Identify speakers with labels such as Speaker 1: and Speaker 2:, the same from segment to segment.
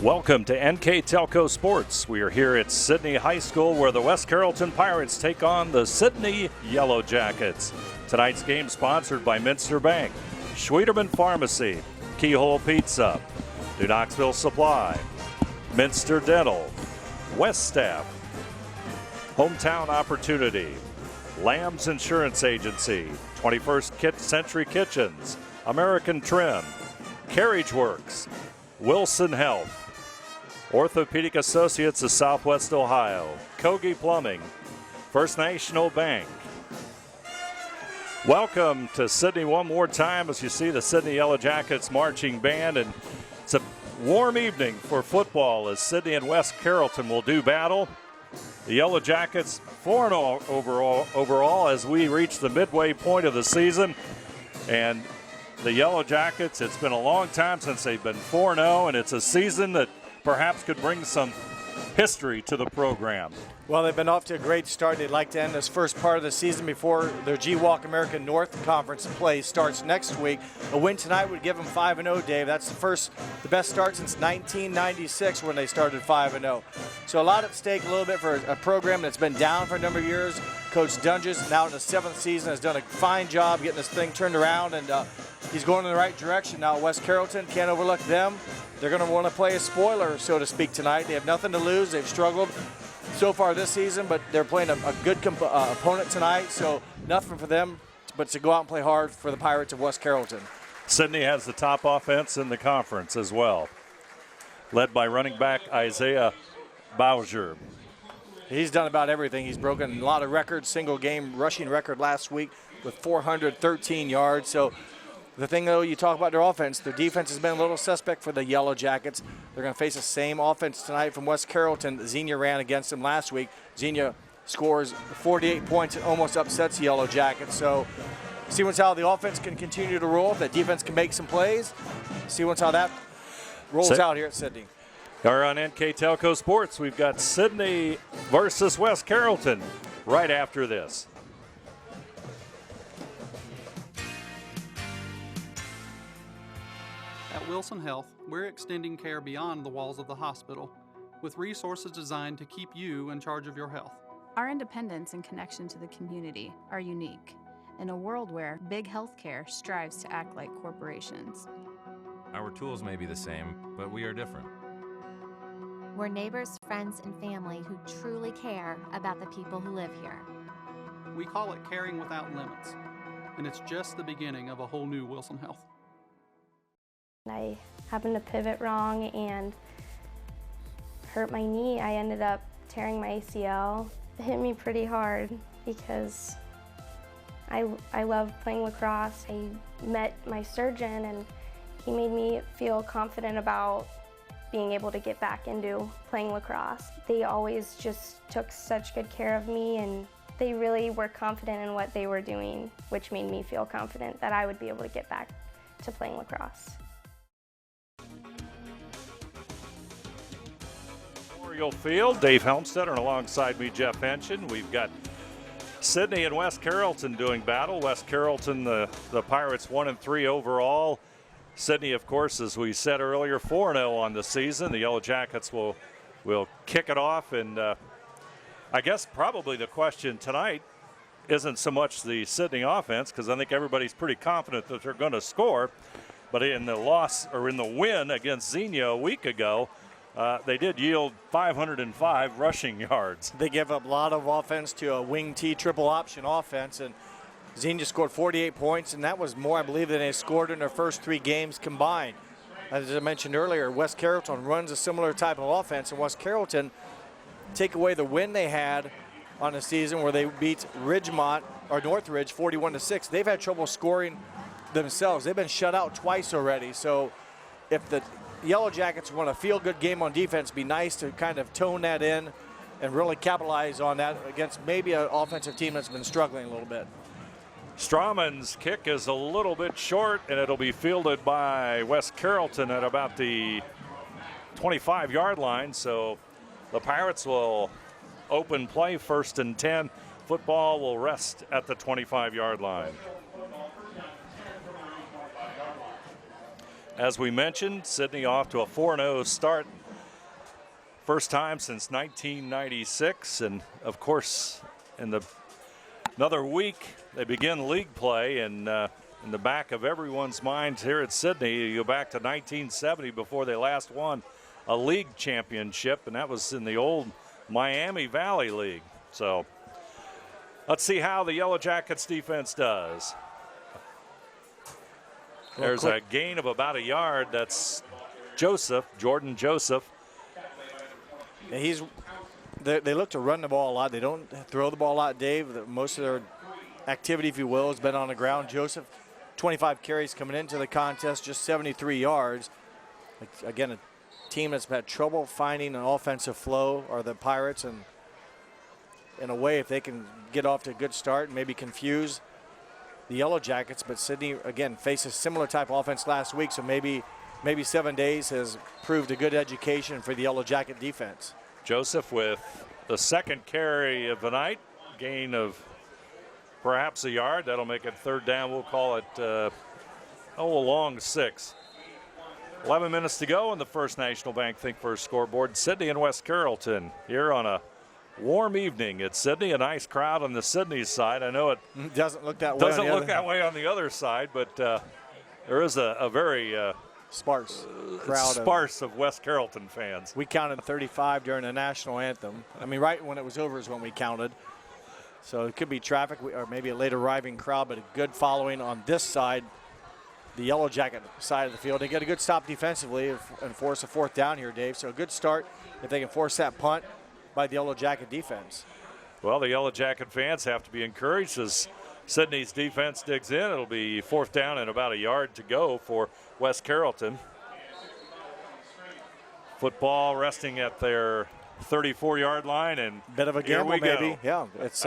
Speaker 1: Welcome to NKTelco Sports. We are here at Sidney High School where the West Carrollton Pirates take on the Sidney Yellow Jackets. Tonight's game sponsored by Minster Bank, Schwederman Pharmacy, Keyhole Pizza, New Knoxville Supply, Minster Dental, West Staff, Hometown Opportunity, Lamb's Insurance Agency, 21st Century Kitchens, American Trim, Carriage Works, Wilson Health, Orthopedic Associates of Southwest Ohio, Kogi Plumbing, First National Bank. Welcome to Sidney one more time as you see the Sidney Yellow Jackets marching band, and it's a warm evening for football as Sidney and West Carrollton will do battle. The Yellow Jackets 4-0 overall as we reach the midway point of the season, and the Yellow Jackets, it's been a long time since they've been 4-0, and it's a season that perhaps could bring some history to the program.
Speaker 2: Well, they've been off to a great start. They'd like to end this first part of the season before their G-Walk American North Conference play starts next week. A win tonight would give them 5-0, Dave. That's the best start since 1996 when they started 5-0. So a lot at stake a little bit for a program that's been down for a number of years. Coach Dunges, now in the 7th season, has done a fine job getting this thing turned around, and he's going in the right direction now. West Carrollton, can't overlook them. They're going to want to play a spoiler, so to speak, tonight. They have nothing to lose. They've struggled so far this season, but they're playing a good opponent tonight, so nothing for them but to go out and play hard for the Pirates of West Carrollton.
Speaker 1: Sidney has the top offense in the conference as well, led by running back Isaiah Bowser.
Speaker 2: He's done about everything. He's broken a lot of records, single game rushing record last week with 413 yards. So the thing, though, you talk about their offense, their defense has been a little suspect for the Yellow Jackets. They're going to face the same offense tonight from West Carrollton. Xenia ran against them last week. Xenia scores 48 points and almost upsets the Yellow Jackets. So see how the offense can continue to roll, if that defense can make some plays. See how that rolls out here at Sidney.
Speaker 1: We're on NKTelco Sports. We've got Sidney versus West Carrollton right after this.
Speaker 3: At Wilson Health, we're extending care beyond the walls of the hospital with resources designed to keep you in charge of your health.
Speaker 4: Our independence and connection to the community are unique in a world where big healthcare strives to act like corporations.
Speaker 5: Our tools may be the same, but we are different.
Speaker 6: We're neighbors, friends, and family who truly care about the people who live here.
Speaker 3: We call it caring without limits, and it's just the beginning of a whole new Wilson Health.
Speaker 7: I happened to pivot wrong and hurt my knee. I ended up tearing my ACL. It hit me pretty hard because I love playing lacrosse. I met my surgeon and he made me feel confident about being able to get back into playing lacrosse. They always just took such good care of me, and they really were confident in what they were doing, which made me feel confident that I would be able to get back to playing lacrosse.
Speaker 1: Memorial Field, Dave Helmstead, and alongside me, Jeff Henshin. We've got Sidney and West Carrollton doing battle. West Carrollton, the Pirates 1-3 overall. Sidney, of course, as we said earlier, 4-0 on the season. The Yellow Jackets will kick it off, and I guess probably the question tonight isn't so much the Sidney offense, because I think everybody's pretty confident that they're going to score. But in the win against Xenia a week ago, they did yield 505 rushing yards.
Speaker 2: They give up a lot of offense to a wing T triple option offense, and Xenia scored 48 points, and that was more, I believe, than they scored in their first 3 games combined. As I mentioned earlier, West Carrollton runs a similar type of offense, and West Carrollton take away the win they had on the season where they beat Northridge 41-6. They've had trouble scoring themselves. They've been shut out twice already. So if the Yellow Jackets want a feel-good game on defense, it'd be nice to kind of tone that in and really capitalize on that against maybe an offensive team that's been struggling a little bit.
Speaker 1: Strawman's kick is a little bit short, and it'll be fielded by West Carrollton at about the 25-yard line. So the Pirates will open play, 1st and 10. Football will rest at the 25-yard line. As we mentioned, Sidney off to a 4-0 start First time since 1996, and of course, in another week, they begin league play, and in the back of everyone's minds here at Sidney, you go back to 1970 before they last won a league championship, and that was in the old Miami Valley League. So let's see how the Yellow Jackets defense does. There's a gain of about a yard. That's Jordan Joseph.
Speaker 2: They look to run the ball a lot. They don't throw the ball a lot, Dave. Most of their activity, if you will, has been on the ground. Joseph, 25 carries coming into the contest, just 73 yards. Again, a team that's had trouble finding an offensive flow are the Pirates, and in a way, if they can get off to a good start and maybe confuse the Yellow Jackets, but Sidney, again, faced a similar type of offense last week, so maybe 7 days has proved a good education for the Yellow Jacket defense.
Speaker 1: Joseph with the second carry of the night, gain of perhaps a yard. That'll make it third down. We'll call it a long 6. 11 minutes to go in the First National Bank Think First scoreboard. Sidney and West Carrollton here on a warm evening at Sidney. A nice crowd on the Sidney side. I know it
Speaker 2: doesn't look that way.
Speaker 1: Doesn't look that way on the other side, but there is a very
Speaker 2: sparse crowd
Speaker 1: of West Carrollton fans.
Speaker 2: We counted 35 during the national anthem. I mean, right when it was over is when we counted. So it could be traffic or maybe a late arriving crowd, but a good following on this side, the Yellow Jacket side of the field. They get a good stop defensively and force a fourth down here, Dave. So a good start if they can force that punt by the Yellow Jacket defense.
Speaker 1: Well, the Yellow Jacket fans have to be encouraged as Sidney's defense digs in. It'll be fourth down and about a yard to go for West Carrollton. Football resting at their 34-yard line, and
Speaker 2: bit of a gamble, maybe. Yeah, it's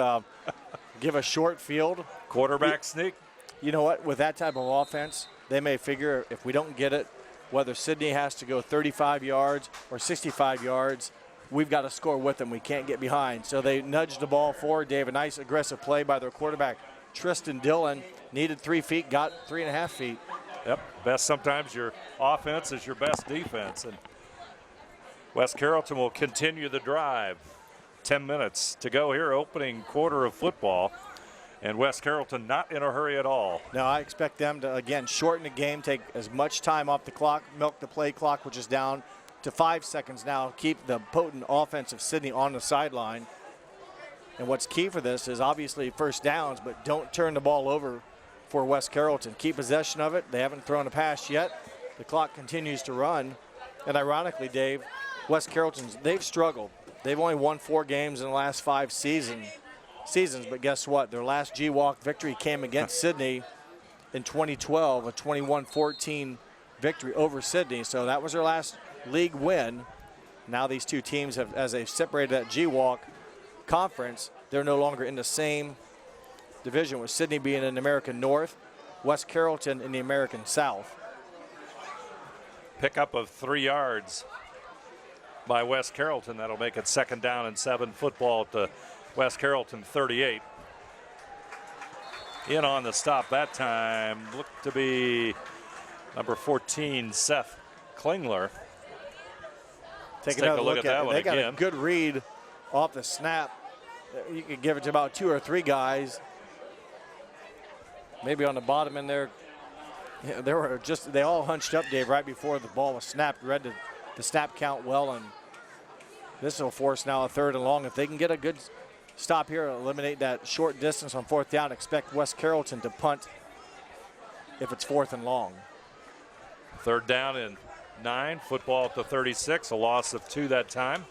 Speaker 2: give a short field.
Speaker 1: Quarterback sneak.
Speaker 2: You know what? With that type of offense, they may figure if we don't get it, whether Sidney has to go 35 yards or 65 yards, we've got to score with them. We can't get behind. So they nudged the ball forward, Dave. A nice aggressive play by their quarterback, Tristan Dillon. Needed 3 feet, got 3.5 feet.
Speaker 1: Yep, sometimes your offense is your best defense. And West Carrollton will continue the drive. 10 minutes to go here, opening quarter of football. And West Carrollton not in a hurry at all.
Speaker 2: No, I expect them to, again, shorten the game, take as much time off the clock, milk the play clock, which is down to 5 seconds now, keep the potent offense of Sidney on the sideline. And what's key for this is obviously first downs, but don't turn the ball over for West Carrollton. Keep possession of it. They haven't thrown a pass yet. The clock continues to run. And ironically, Dave, West Carrollton's, they've struggled. They've only won 4 games in the last 5 seasons, but guess what? Their last G-Walk victory came against Sidney in 2012, a 21-14 victory over Sidney. So that was their last league win. Now these two teams have, as they've separated that G-Walk conference, they're no longer in the same division, with Sidney being in the American North, West Carrollton in the American South.
Speaker 1: Pickup of 3 yards by West Carrollton. That'll make it second down and 7. Football at the West Carrollton 38. In on the stop that time looked to be number 14, Seth Klingler.
Speaker 2: Take a look at that one again. They got a good read off the snap. You could give it to about 2 or 3 guys. Maybe on the bottom in there. Yeah, they all hunched up, Dave, right before the ball was snapped. Read the snap count well, and this will force now a 3rd and long. If they can get a good stop here, eliminate that short distance on 4th down, expect West Carrollton to punt if it's 4th and long.
Speaker 1: 3rd down and 9. Football at the 36. A loss of 2 that time.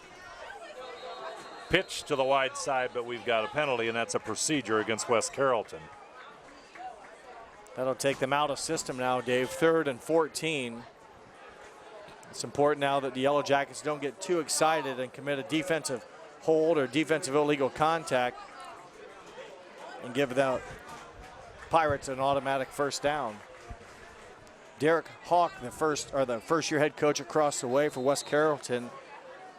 Speaker 1: Pitch to the wide side, but we've got a penalty, and that's a procedure against West Carrollton.
Speaker 2: That'll take them out of system now, Dave. 3rd and 14. It's important now that the Yellow Jackets don't get too excited and commit a defensive hold or defensive illegal contact and give the Pirates an automatic first down. Derek Hawk, the first-year head coach across the way for West Carrollton,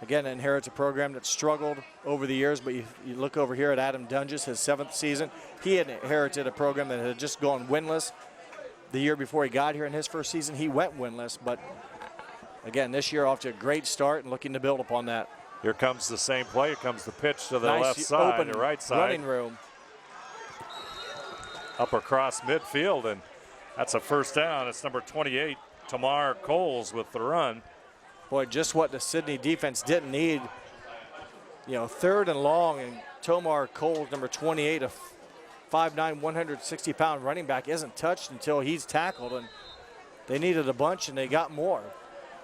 Speaker 2: again inherits a program that struggled over the years, but you look over here at Adam Dunges, his 7th season. He had inherited a program that had just gone winless. The year before he got here in his first season, he went winless, but again, this year off to a great start and looking to build upon that.
Speaker 1: Here comes the same play. Here comes the pitch to the
Speaker 2: Nice
Speaker 1: left side,
Speaker 2: open
Speaker 1: the right side.
Speaker 2: running room.
Speaker 1: Up across midfield, and that's a first down. It's number 28, Tamar Coles, with the run.
Speaker 2: Boy, just what the Sidney defense didn't need. You know, 3rd and long, and Tamar Coles, number 28, a 5'9", 160-pound running back, isn't touched until he's tackled, and they needed a bunch, and they got more.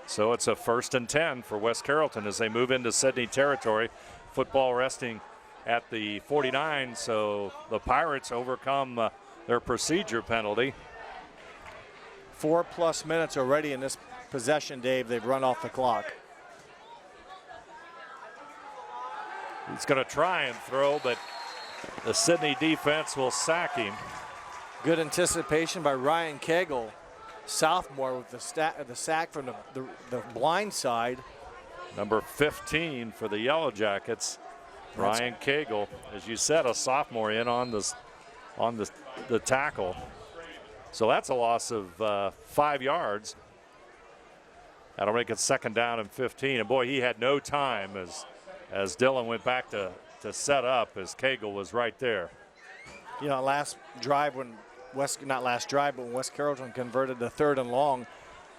Speaker 1: So it's a 1st and 10 for West Carrollton as they move into Sidney territory. Football resting at the 49, so the Pirates overcome their procedure penalty.
Speaker 2: 4+ minutes already in this possession, Dave. They've run off the clock.
Speaker 1: He's going to try and throw, but the Sidney defense will sack him.
Speaker 2: Good anticipation by Ryan Cagle, sophomore, with the sack from the blind side.
Speaker 1: Number 15 for the Yellow Jackets, Ryan Cagle, as you said, a sophomore in on the tackle. So that's a loss of 5 yards. That'll make it 2nd down and 15. And boy, he had no time as Dillon went back to set up, as Cagle was right there.
Speaker 2: You know, last drive when not last drive, but when West Carrollton converted the 3rd and long,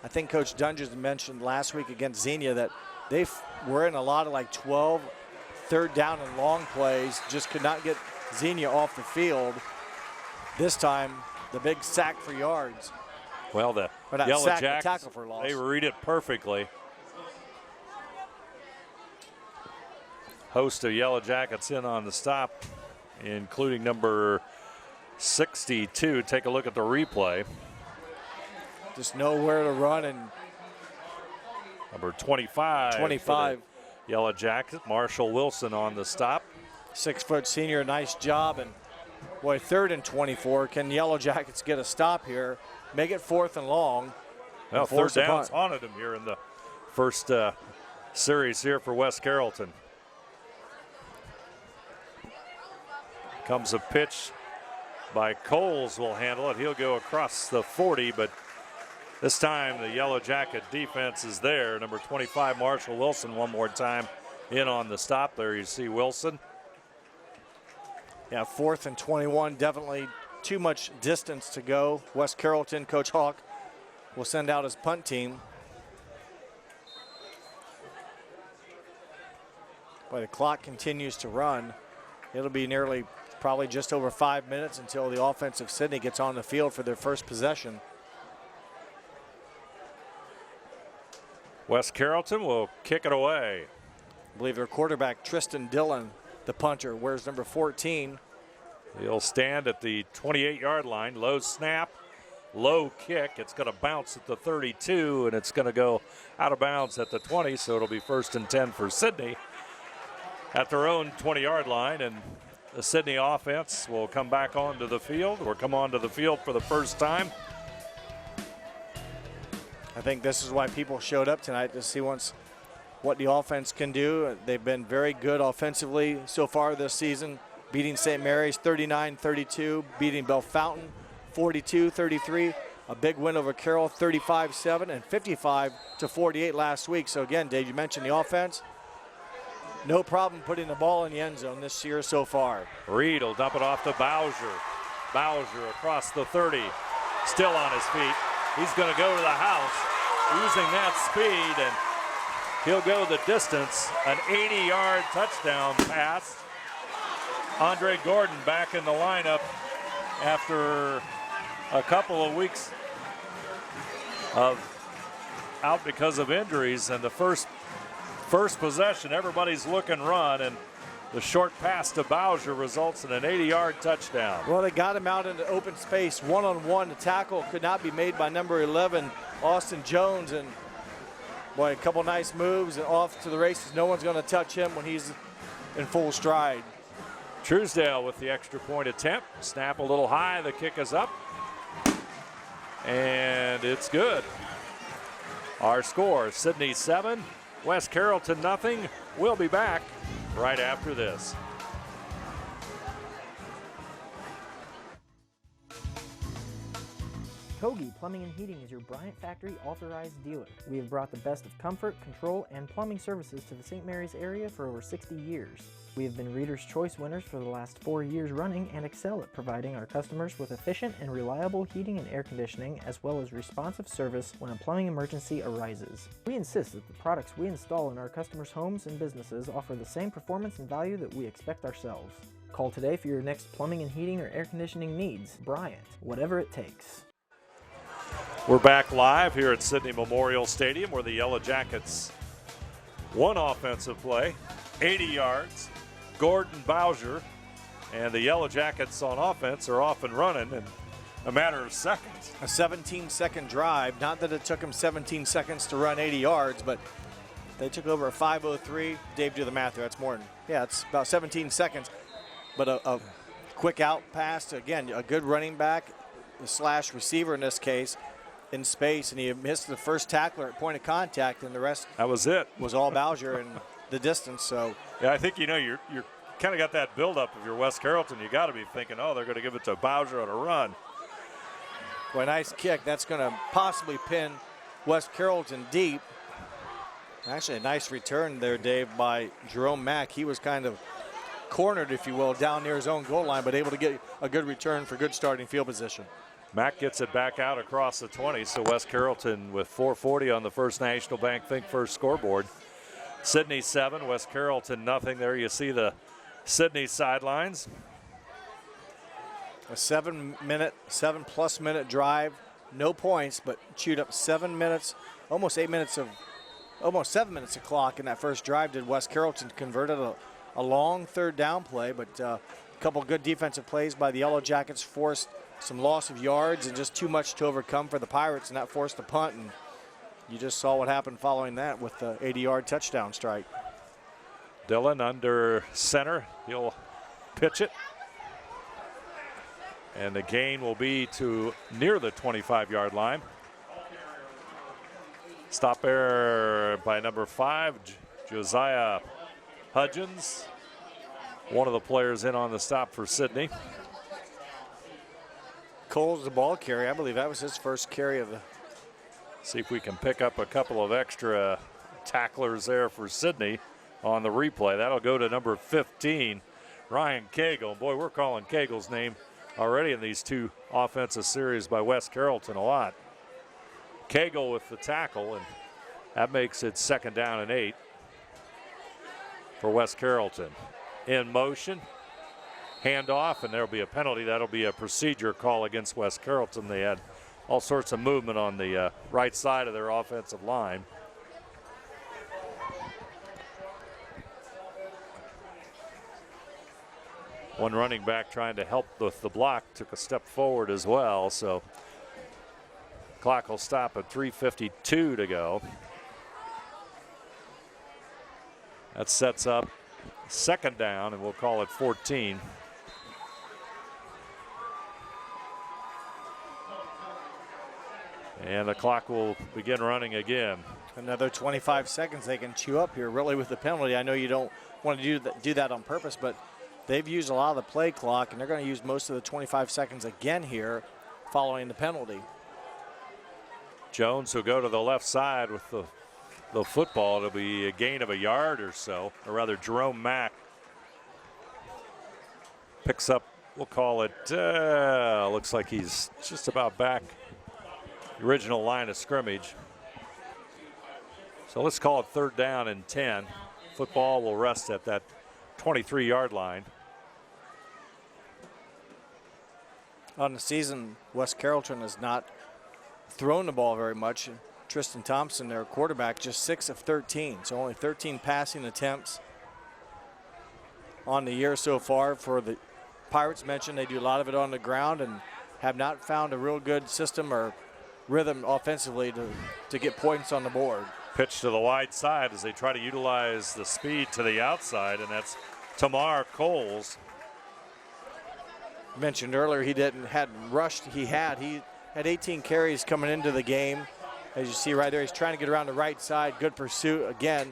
Speaker 2: I think Coach Dunges mentioned last week against Xenia that they were in a lot of like 12 3rd down and long plays, just could not get Xenia off the field. This time, the big sack for yards.
Speaker 1: Well, the Yellow Jackets,
Speaker 2: tackle for loss.
Speaker 1: They read it perfectly. Host of Yellow Jackets in on the stop, including number 62. Take a look at the replay.
Speaker 2: Just know where to run, and
Speaker 1: number 25.
Speaker 2: 25.
Speaker 1: Yellow Jacket, Marshall Wilson on the stop.
Speaker 2: 6-foot senior, nice job. And boy, 3rd and 24. Can the Yellow Jackets get a stop here? Make it 4th and long.
Speaker 1: Well,
Speaker 2: and
Speaker 1: 3rd down's haunted them here in the first series here for West Carrollton. Comes a pitch by Coles, will handle it. He'll go across the 40, but this time the Yellow Jacket defense is there. Number 25, Marshall Wilson, one more time in on the stop. There you see Wilson.
Speaker 2: Yeah, 4th and 21, definitely too much distance to go. West Carrollton, Coach Hawk will send out his punt team. Boy, the clock continues to run. It'll be nearly probably just over 5 minutes until the offensive Sidney gets on the field for their first possession.
Speaker 1: West Carrollton will kick it away.
Speaker 2: I believe their quarterback, Tristan Dillon, the punter, wears number 14.
Speaker 1: He'll stand at the 28-yard line. Low snap, low kick. It's going to bounce at the 32, and it's going to go out of bounds at the 20, so it'll be 1st and 10 for Sidney at their own 20-yard line. And the Sidney offense will come back onto the field, or come onto the field for the first time.
Speaker 2: I think this is why people showed up tonight, to see what the offense can do. They've been very good offensively so far this season, beating St. Mary's 39-32, beating Bellefontaine 42-33, a big win over Carroll 35-7, and 55-48 last week. So again, Dave, you mentioned the offense. No problem putting the ball in the end zone this year so far.
Speaker 1: Reed will dump it off to Bowser. Bowser across the 30, still on his feet. He's going to go to the house using that speed, and he'll go the distance. An 80-yard touchdown pass. Andre Gordon back in the lineup after a couple of weeks of out because of injuries, and the first possession, everybody's look and run, and the short pass to Bowser results in an 80-yard touchdown.
Speaker 2: Well, they got him out into open space, one-on-one. The tackle could not be made by number 11, Austin Jones, and boy, a couple nice moves and off to the races. No one's going to touch him when he's in full stride.
Speaker 1: Truesdale with the extra point attempt. Snap a little high, the kick is up, and it's good. Our score, Sidney 7, West Carrollton nothing. We'll be back right after this.
Speaker 8: Togi Plumbing and Heating is your Bryant Factory authorized dealer. We have brought the best of comfort, control, and plumbing services to the St. Mary's area for over 60 years. We have been Reader's Choice winners for the last 4 years running and excel at providing our customers with efficient and reliable heating and air conditioning, as well as responsive service when a plumbing emergency arises. We insist that the products we install in our customers' homes and businesses offer the same performance and value that we expect ourselves. Call today for your next plumbing and heating or air conditioning needs. Bryant, whatever it takes.
Speaker 1: We're back live here at Sidney Memorial Stadium, where the Yellow Jackets won offensive play, 80 yards. Gordon Bowser and the Yellow Jackets on offense are off and running in a matter of seconds.
Speaker 2: A 17-second drive. Not that it took them 17 seconds to run 80 yards, but they took over a 5:03. Dave, do the math there. That's more than, yeah, it's about 17 seconds. But a quick out pass to, again, a good running back slash receiver in this case, in space, and he missed the first tackler at point of contact, and the rest
Speaker 1: that was it.
Speaker 2: Was all Bowser and the distance. So
Speaker 1: yeah, I think you're kind of got that buildup of your West Carrollton. You got to be thinking, oh, they're going to give it to Bowser on a run.
Speaker 2: Well, a nice kick. That's going to possibly pin West Carrollton deep. Actually, a nice return there, Dave, by Jerome Mack. He was kind of cornered, if you will, down near his own goal line, but able to get a good return for good starting field position.
Speaker 1: Mack gets it back out across the 20, so West Carrollton with 4:40 on the First National Bank Think First scoreboard. Sidney 7, West Carrollton nothing. There you see the Sidney sidelines.
Speaker 2: A 7+ minute drive, no points, but chewed up 7 minutes, almost 7 minutes of clock in that first drive. Did West Carrollton converted a long third down play, but a couple good defensive plays by the Yellow Jackets forced some loss of yards and just too much to overcome for the Pirates, and that forced a punt, and you just saw what happened following that with the 80-yard touchdown strike.
Speaker 1: Dillon under center. He'll pitch it. And the gain will be to near the 25-yard line. Stop there by number 5, Josiah Hudgens. One of the players in on the stop for Sidney.
Speaker 2: Cole's the ball carrier. I believe that was his first carry of the.
Speaker 1: See if we can pick up a couple of extra tacklers there for Sidney on the replay. That'll go to number 15, Ryan Cagle. Boy, we're calling Cagle's name already in these two offensive series by West Carrollton a lot. Cagle with the tackle, and that makes it 2nd down and 8 for West Carrollton. In motion. Handoff, and there'll be a penalty. That'll be a procedure call against West Carrollton. They had all sorts of movement on the right side of their offensive line. One running back trying to help with the block took a step forward as well, so clock will stop at 3:52 to go. That sets up 2nd down, and we'll call it 14. And the clock will begin running again.
Speaker 2: Another 25 seconds they can chew up here, really, with the penalty. I know you don't want to do that on purpose, but they've used a lot of the play clock, and they're going to use most of the 25 seconds again here following the penalty.
Speaker 1: Jones will go to the left side with the football. It'll be a gain of a yard or so, or rather Jerome Mack picks up, we'll call it, looks like he's just about back the original line of scrimmage. So let's call it 3rd down and 10. Football will rest at that 23-yard line.
Speaker 2: On the season, West Carrollton has not thrown the ball very much. Tristan Thompson, their quarterback, just 6 of 13, so only 13 passing attempts on the year so far for the Pirates. Mentioned they do a lot of it on the ground and have not found a real good system or rhythm offensively to get points on the board.
Speaker 1: Pitch to the wide side as they try to utilize the speed to the outside, and that's Tamar Coles.
Speaker 2: Mentioned earlier he hadn't rushed. He had 18 carries coming into the game. As you see right there, he's trying to get around the right side. Good pursuit again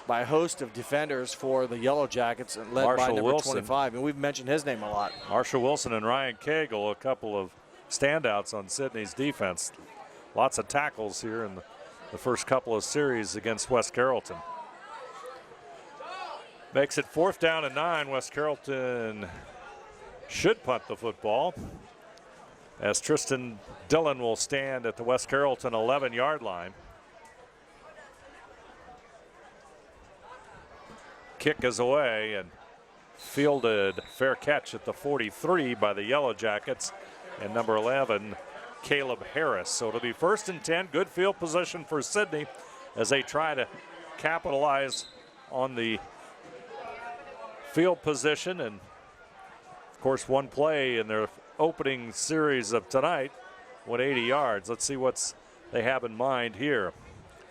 Speaker 2: by a host of defenders for the Yellow Jackets, led by number 25. And we've mentioned his name a lot.
Speaker 1: Marshall Wilson and Ryan Cagle, a couple of standouts on Sidney's defense. Lots of tackles here in the first couple of series against West Carrollton. Makes it 4th down and 9. West Carrollton should punt the football, as Tristan Dillon will stand at the West Carrollton 11-yard line. Kick is away and fielded. Fair catch at the 43 by the Yellow Jackets and number 11, Caleb Harris. So it'll be 1st and 10. Good field position for Sidney as they try to capitalize on the field position. And of course, one play in their opening series of tonight went 80 yards. Let's see what they have in mind here.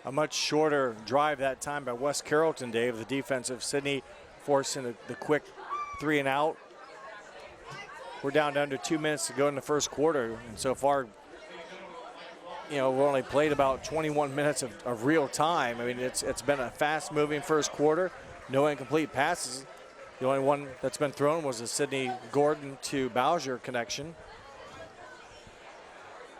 Speaker 2: A much shorter drive that time by West Carrollton, Dave. The defense of Sidney forcing the quick 3 and out. We're down to under 2 minutes to go in the first quarter, and so far, we've only played about 21 minutes of real time. I mean, it's been a fast-moving first quarter. No incomplete passes. The only one that's been thrown was the Sidney Gordon to Bowser connection.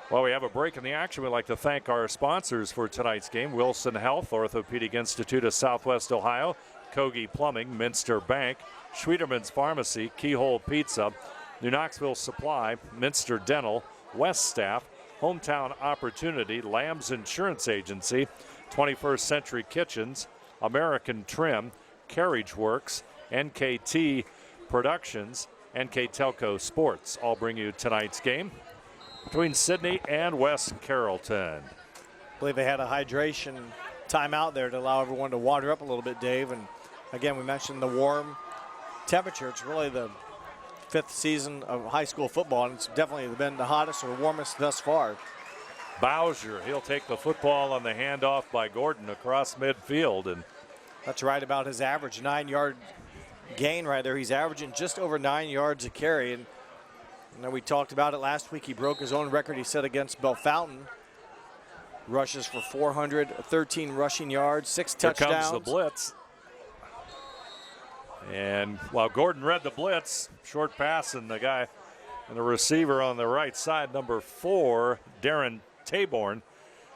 Speaker 1: While we have a break in the action, we'd like to thank our sponsors for tonight's game: Wilson Health, Orthopedic Institute of Southwest Ohio, Kogi Plumbing, Minster Bank, Schwieterman's Pharmacy, Keyhole Pizza, New Knoxville Supply, Minster Dental, West Staff, Hometown Opportunity, Lamb's Insurance Agency, 21st Century Kitchens, American Trim, Carriage Works, NKT Productions, NKTelco Sports all bring you tonight's game between Sidney and West Carrollton.
Speaker 2: I believe they had a hydration timeout there to allow everyone to water up a little bit, Dave. And again, we mentioned the warm temperature. It's really the 5th season of high school football, and it's definitely been the hottest or warmest thus far.
Speaker 1: Bowser, he'll take the football on the handoff by Gordon across midfield. And
Speaker 2: that's right about his average 9-yard gain right there. He's averaging just over 9 yards a carry. And we talked about it last week. He broke his own record he set against Bellefontaine. Rushes for 413 rushing yards, 6 touchdowns.
Speaker 1: Here comes the blitz. And while Gordon read the blitz, short pass, and the guy and the receiver on the right side, number 4, Darren Taborn,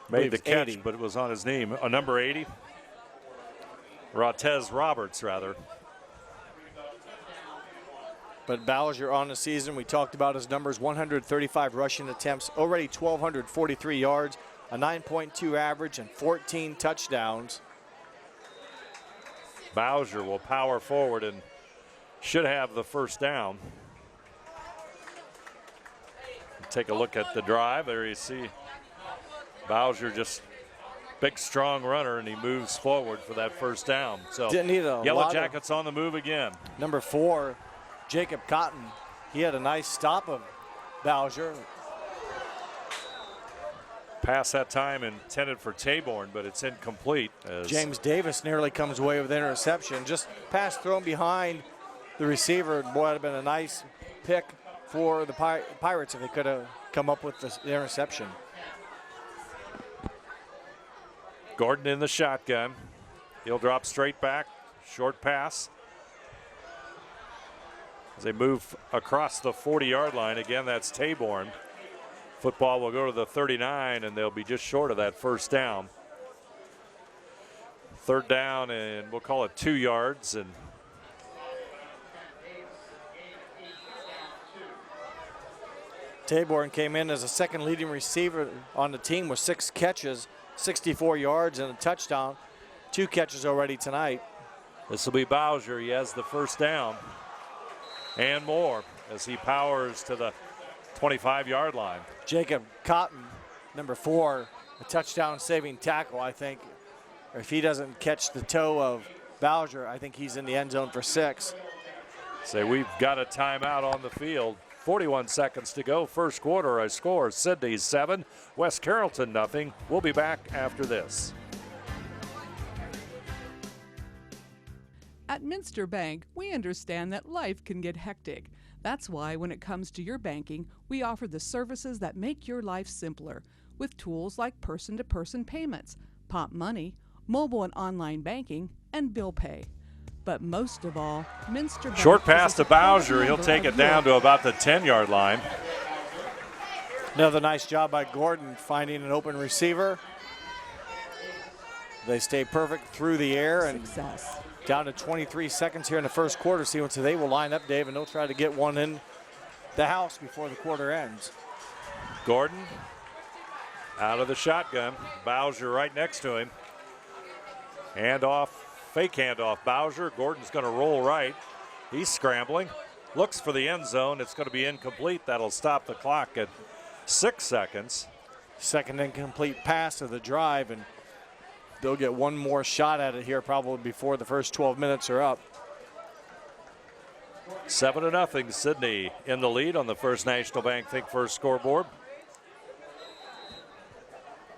Speaker 1: made the catch,
Speaker 2: 80.
Speaker 1: but it was on his knee. Number 80, Rotez Roberts, rather.
Speaker 2: But Bowser on the season, we talked about his numbers: 135 rushing attempts, already 1,243 yards, a 9.2 average, and 14 touchdowns.
Speaker 1: Bowser will power forward and should have the first down. Take a look at the drive. There you see Bowser, just big, strong runner, and he moves forward for that first down. So
Speaker 2: didn't need a
Speaker 1: Yellow
Speaker 2: lot
Speaker 1: Jackets on the move again.
Speaker 2: Number 4, Jacob Cotton, he had a nice stop of Bowser.
Speaker 1: Pass that time intended for Taborn, but it's incomplete. As
Speaker 2: James Davis nearly comes away with the interception. Just pass thrown behind the receiver. Boy, that'd have been a nice pick for the Pirates if they could have come up with the interception.
Speaker 1: Gordon in the shotgun. He'll drop straight back. Short pass. As they move across the 40-yard line, again, that's Taborn. Football will go to the 39, and they'll be just short of that first down. 3rd down, and we'll call it 2 yards. And
Speaker 2: Taborn came in as a second leading receiver on the team with 6 catches, 64 yards, and a touchdown. 2 catches already tonight.
Speaker 1: This will be Bowser. He has the first down and more as he powers to the 25-yard line.
Speaker 2: Jacob Cotton, number 4, a touchdown-saving tackle, I think. If he doesn't catch the toe of Bowser, I think he's in the end zone for 6.
Speaker 1: Say we've got a timeout on the field. 41 seconds to go. First quarter, a score: Sidney 7, West Carrollton nothing. We'll be back after this.
Speaker 9: At Minster Bank, we understand that life can get hectic. That's why when it comes to your banking, we offer the services that make your life simpler with tools like person-to-person payments, Pop Money, mobile and online banking, and bill pay. But most of all, Minster Bank.
Speaker 1: Short pass to Bowser. He'll take it down to about the 10-yard line.
Speaker 2: Another nice job by Gordon finding an open receiver. They stay perfect through the air and
Speaker 9: Success.
Speaker 2: down to 23 seconds here in the first quarter. See what they will line up, Dave, and they'll try to get one in the house before the quarter ends.
Speaker 1: Gordon out of the shotgun. Bowser right next to him. Handoff, fake handoff. Bowser. Gordon's going to roll right. He's scrambling. Looks for the end zone. It's going to be incomplete. That'll stop the clock at 6 seconds.
Speaker 2: Second incomplete pass of the drive, and they'll get one more shot at it here probably before the first 12 minutes are up.
Speaker 1: 7-0. Sidney in the lead on the First National Bank Think First scoreboard.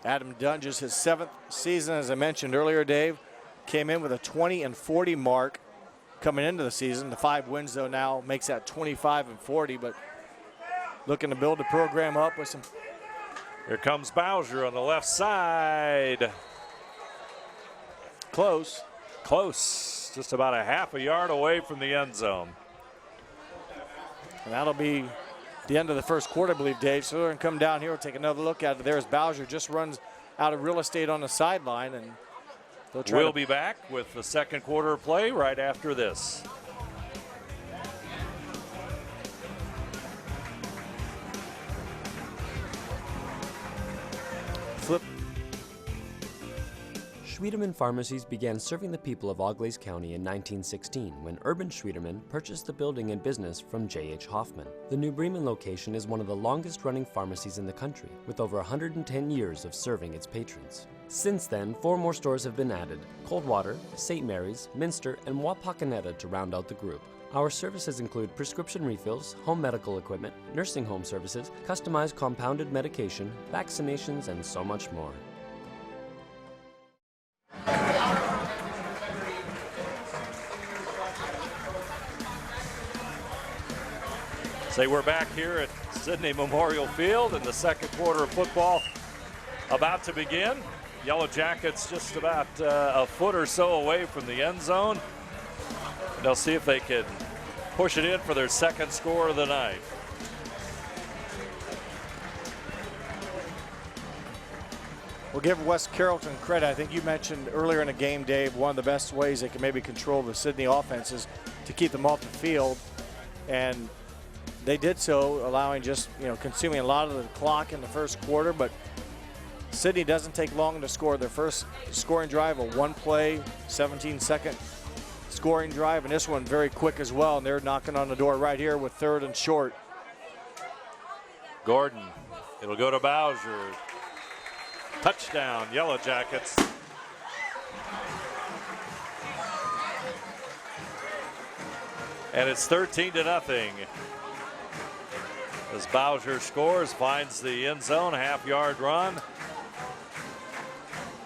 Speaker 2: Adam Dunn, just his 7th season, as I mentioned earlier, Dave, came in with a 20-40 mark coming into the season. The 5 wins, though, now makes that 25-40, but looking to build the program up with some.
Speaker 1: Here comes Bowser on the left side.
Speaker 2: Close.
Speaker 1: Close, just about a half a yard away from the end zone.
Speaker 2: And that'll be the end of the first quarter, I believe, Dave. So they're going to come down here. We'll take another look at it. There's Bowser, just runs out of real estate on the sideline, and they'll try.
Speaker 1: We'll be back with the second quarter play right after this.
Speaker 2: Flip.
Speaker 10: Schwiedemann Pharmacies began serving the people of Auglaize County in 1916 when Urban Schwiedemann purchased the building and business from J.H. Hoffman. The New Bremen location is one of the longest-running pharmacies in the country, with over 110 years of serving its patrons. Since then, 4 more stores have been added: Coldwater, St. Mary's, Minster, and Wapakoneta to round out the group. Our services include prescription refills, home medical equipment, nursing home services, customized compounded medication, vaccinations, and so much more.
Speaker 1: Say we're back here at Sidney Memorial Field, and the second quarter of football about to begin. Yellow Jackets just about a foot or so away from the end zone. They'll see if they can push it in for their second score of the night.
Speaker 2: We'll give West Carrollton credit. I think you mentioned earlier in the game, Dave, one of the best ways they can maybe control the Sidney offense is to keep them off the field. And they did so, allowing just, consuming a lot of the clock in the first quarter. But Sidney doesn't take long to score their first scoring drive, a 1-play, 17-second scoring drive, and this one very quick as well. And they're knocking on the door right here with 3rd and short.
Speaker 1: Gordon, it'll go to Bowser. Touchdown, Yellow Jackets. And it's 13-0. As Bowser scores, finds the end zone, half-yard run.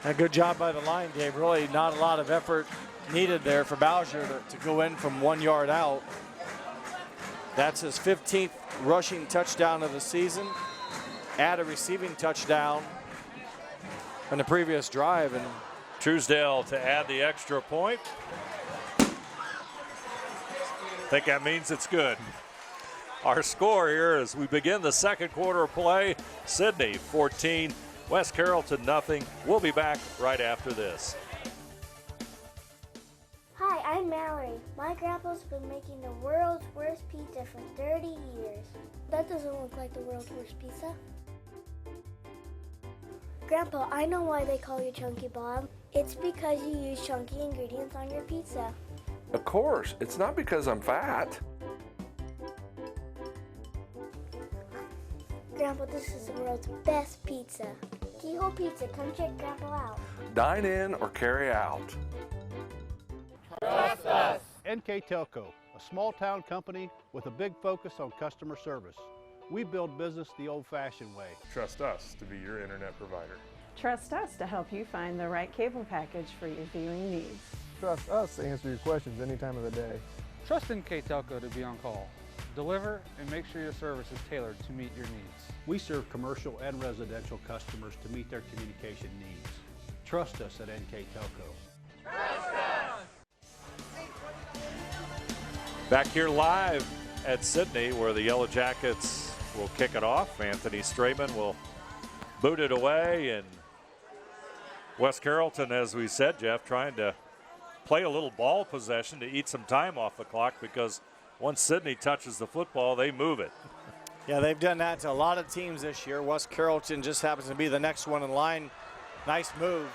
Speaker 2: A good job by the line, Dave. Really not a lot of effort needed there for Bowser to go in from 1 yard out. That's his 15th rushing touchdown of the season. Add a receiving touchdown on the previous drive. And
Speaker 1: Truesdale to add the extra point. I think that means it's good. Our score here as we begin the second quarter of play: Sidney 14, West Carrollton nothing. We'll be back right after this.
Speaker 11: Hi, I'm Mallory. My grandpa's been making the world's worst pizza for 30 years. That doesn't look like the world's worst pizza. Grandpa, I know why they call you Chunky Bob. It's because you use chunky ingredients on your pizza.
Speaker 12: Of course, it's not because I'm fat.
Speaker 11: Grandpa, this is the world's best pizza. Keyhole Pizza, come check Grandpa out.
Speaker 12: Dine in or carry out.
Speaker 13: Trust us. NKTelco, a small-town company with a big focus on customer service. We build business the old-fashioned way.
Speaker 14: Trust us to be your internet provider.
Speaker 15: Trust us to help you find the right cable package for your viewing needs.
Speaker 16: Trust us to answer your questions any time of the day.
Speaker 17: Trust NKTelco to be on call. Deliver and make sure your service is tailored to meet your needs.
Speaker 13: We serve commercial and residential customers to meet their communication needs. Trust us at NKTelco.
Speaker 1: Trust us! Back here live at Sidney, where the Yellow Jackets will kick it off. Anthony Strayman will boot it away, and West Carrollton, as we said, Jeff, trying to play a little ball possession to eat some time off the clock, because once Sidney touches the football, they move it.
Speaker 2: Yeah, they've done that to a lot of teams this year. West Carrollton just happens to be the next one in line. Nice move.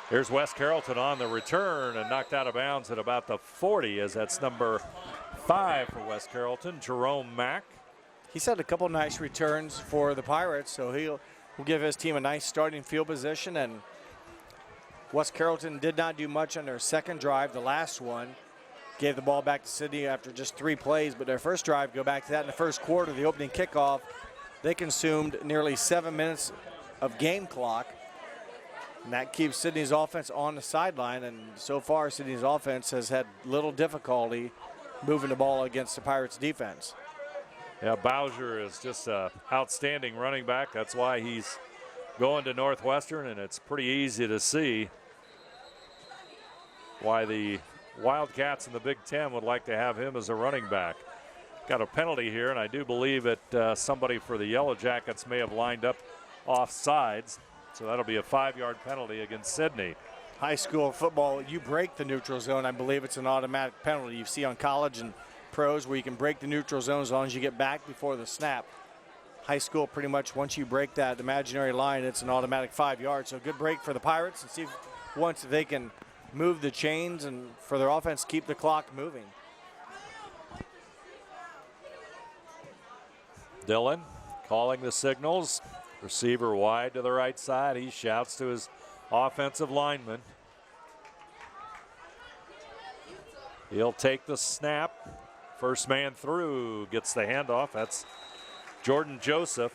Speaker 1: Here's West Carrollton on the return and knocked out of bounds at about the 40, as that's number 5 for West Carrollton, Jerome Mack.
Speaker 2: He's had a couple nice returns for the Pirates, so he'll give his team a nice starting field position. And West Carrollton did not do much on their second drive, the last one. Gave the ball back to Sidney after just 3 plays, but their first drive, go back to that in the first quarter, the opening kickoff, they consumed nearly 7 minutes of game clock. And that keeps Sidney's offense on the sideline, and so far Sidney's offense has had little difficulty moving the ball against the Pirates defense.
Speaker 1: Yeah, Bowser is just an outstanding running back. That's why he's going to Northwestern, and it's pretty easy to see why the Wildcats in the Big Ten would like to have him as a running back. Got a penalty here, and I do believe that somebody for the Yellow Jackets may have lined up off sides. So that'll be a 5-yard penalty against Sidney.
Speaker 2: High school football, you break the neutral zone, I believe it's an automatic penalty. You see on college and pros where you can break the neutral zone as long as you get back before the snap. High school, pretty much once you break that imaginary line, it's an automatic 5 yards. So good break for the Pirates, and see if once they can move the chains and for their offense keep the clock moving.
Speaker 1: Dillon calling the signals. Receiver wide to the right side. He shouts to his offensive lineman. He'll take the snap. First man through gets the handoff. That's Jordan Joseph.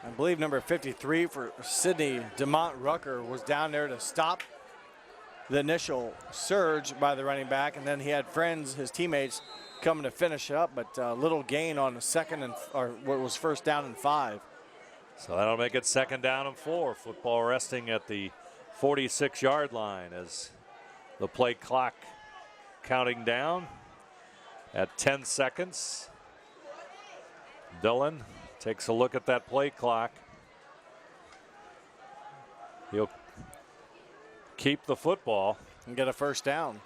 Speaker 2: I believe number 53 for Sidney, DeMont Rucker, was down there to stop the initial surge by the running back, and then he had friends, his teammates, coming to finish up, but little gain on the second and or what was first down and 5.
Speaker 1: So that'll make it 2nd down and 4. Football resting at the 46-yard line as the play clock counting down at 10 seconds. Dillon takes a look at that play clock. He'll keep the football
Speaker 2: and get a first down.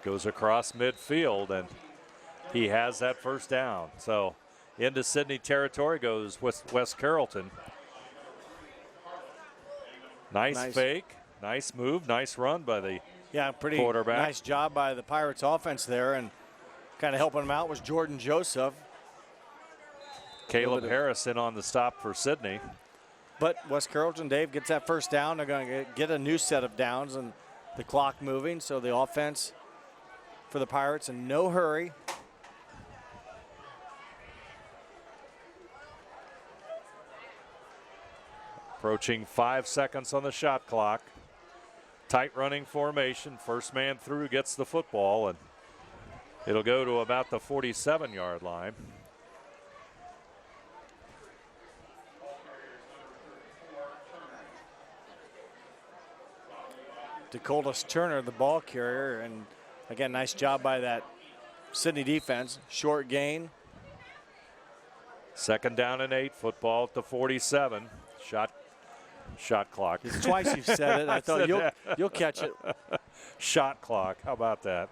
Speaker 1: Goes across midfield, and he has that first down. So into Sidney territory goes West Carrollton. Nice fake, nice move, nice run by the
Speaker 2: pretty
Speaker 1: quarterback.
Speaker 2: Nice job by the Pirates offense there, and kind of helping him out was Jordan Joseph.
Speaker 1: Caleb Harrison on the stop for Sidney.
Speaker 2: But West Carrollton, Dave, gets that first down. They're going to get a new set of downs and the clock moving. So the offense for the Pirates in no hurry.
Speaker 1: Approaching 5 seconds on the shot clock. Tight running formation. First man through gets the football, and it'll go to about the 47-yard line.
Speaker 2: Dakotas Turner, the ball carrier, and again, nice job by that Sidney defense. Short gain.
Speaker 1: 2nd down and 8. Football at the 47. Shot clock.
Speaker 2: It's twice you've said it. I thought you'll catch it.
Speaker 1: Shot clock. How about that?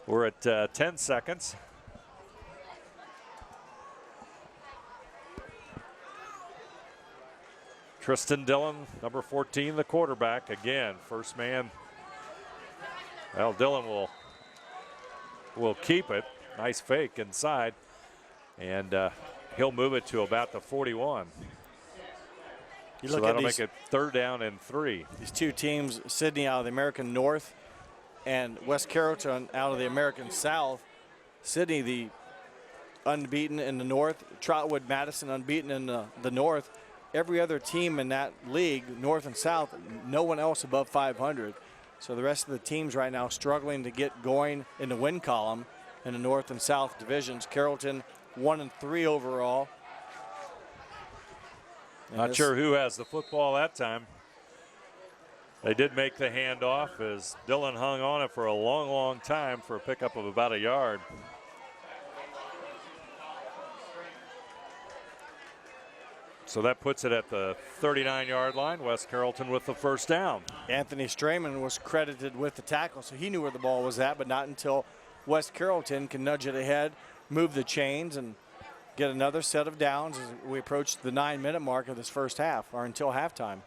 Speaker 1: We're at 10 seconds. Tristan Dillon, number 14, the quarterback. Again, first man. Well, Dillon will keep it. Nice fake inside. And he'll move it to about the 41. So that'll make it 3rd down and 3.
Speaker 2: These two teams, Sidney out of the American North and West Carrollton out of the American South. Sidney, the unbeaten in the North. Trotwood Madison unbeaten in the North. Every other team in that league, North and South, no one else above 500. So the rest of the teams right now struggling to get going in the win column in the North and South divisions. Carrollton 1-3 overall.
Speaker 1: Not sure who has the football that time. They did make the handoff as Dillon hung on it for a long, long time for a pickup of about a yard. So that puts it at the 39-yard line. West Carrollton with the first down.
Speaker 2: Anthony Strayman was credited with the tackle, so he knew where the ball was at, but not until West Carrollton can nudge it ahead, move the chains, and get another set of downs as we approach the 9-minute mark of this first half, or until halftime.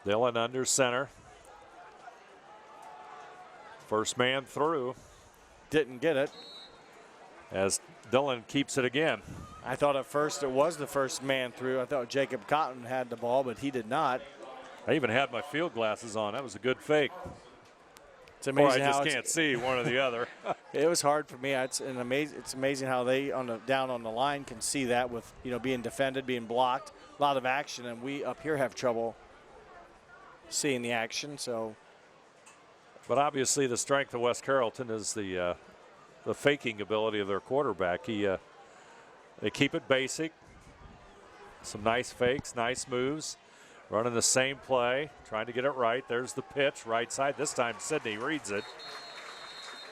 Speaker 1: Dillon under center. First man through.
Speaker 2: Didn't get it.
Speaker 1: As Dillon keeps it again.
Speaker 2: I thought at first it was the first man through. I thought Jacob Cotton had the ball, but he did not.
Speaker 1: I even had my field glasses on. That was a good fake.
Speaker 2: It's amazing
Speaker 1: or I
Speaker 2: how
Speaker 1: just can't see one or the other.
Speaker 2: It was hard for me. It's amazing how they down on the line can see that with being defended, being blocked, a lot of action, and we up here have trouble seeing the action. So,
Speaker 1: but obviously the strength of West Carrollton is the faking ability of their quarterback. They keep it basic. Some nice fakes, nice moves. Running the same play, trying to get it right. There's the pitch, right side. This time Sidney reads it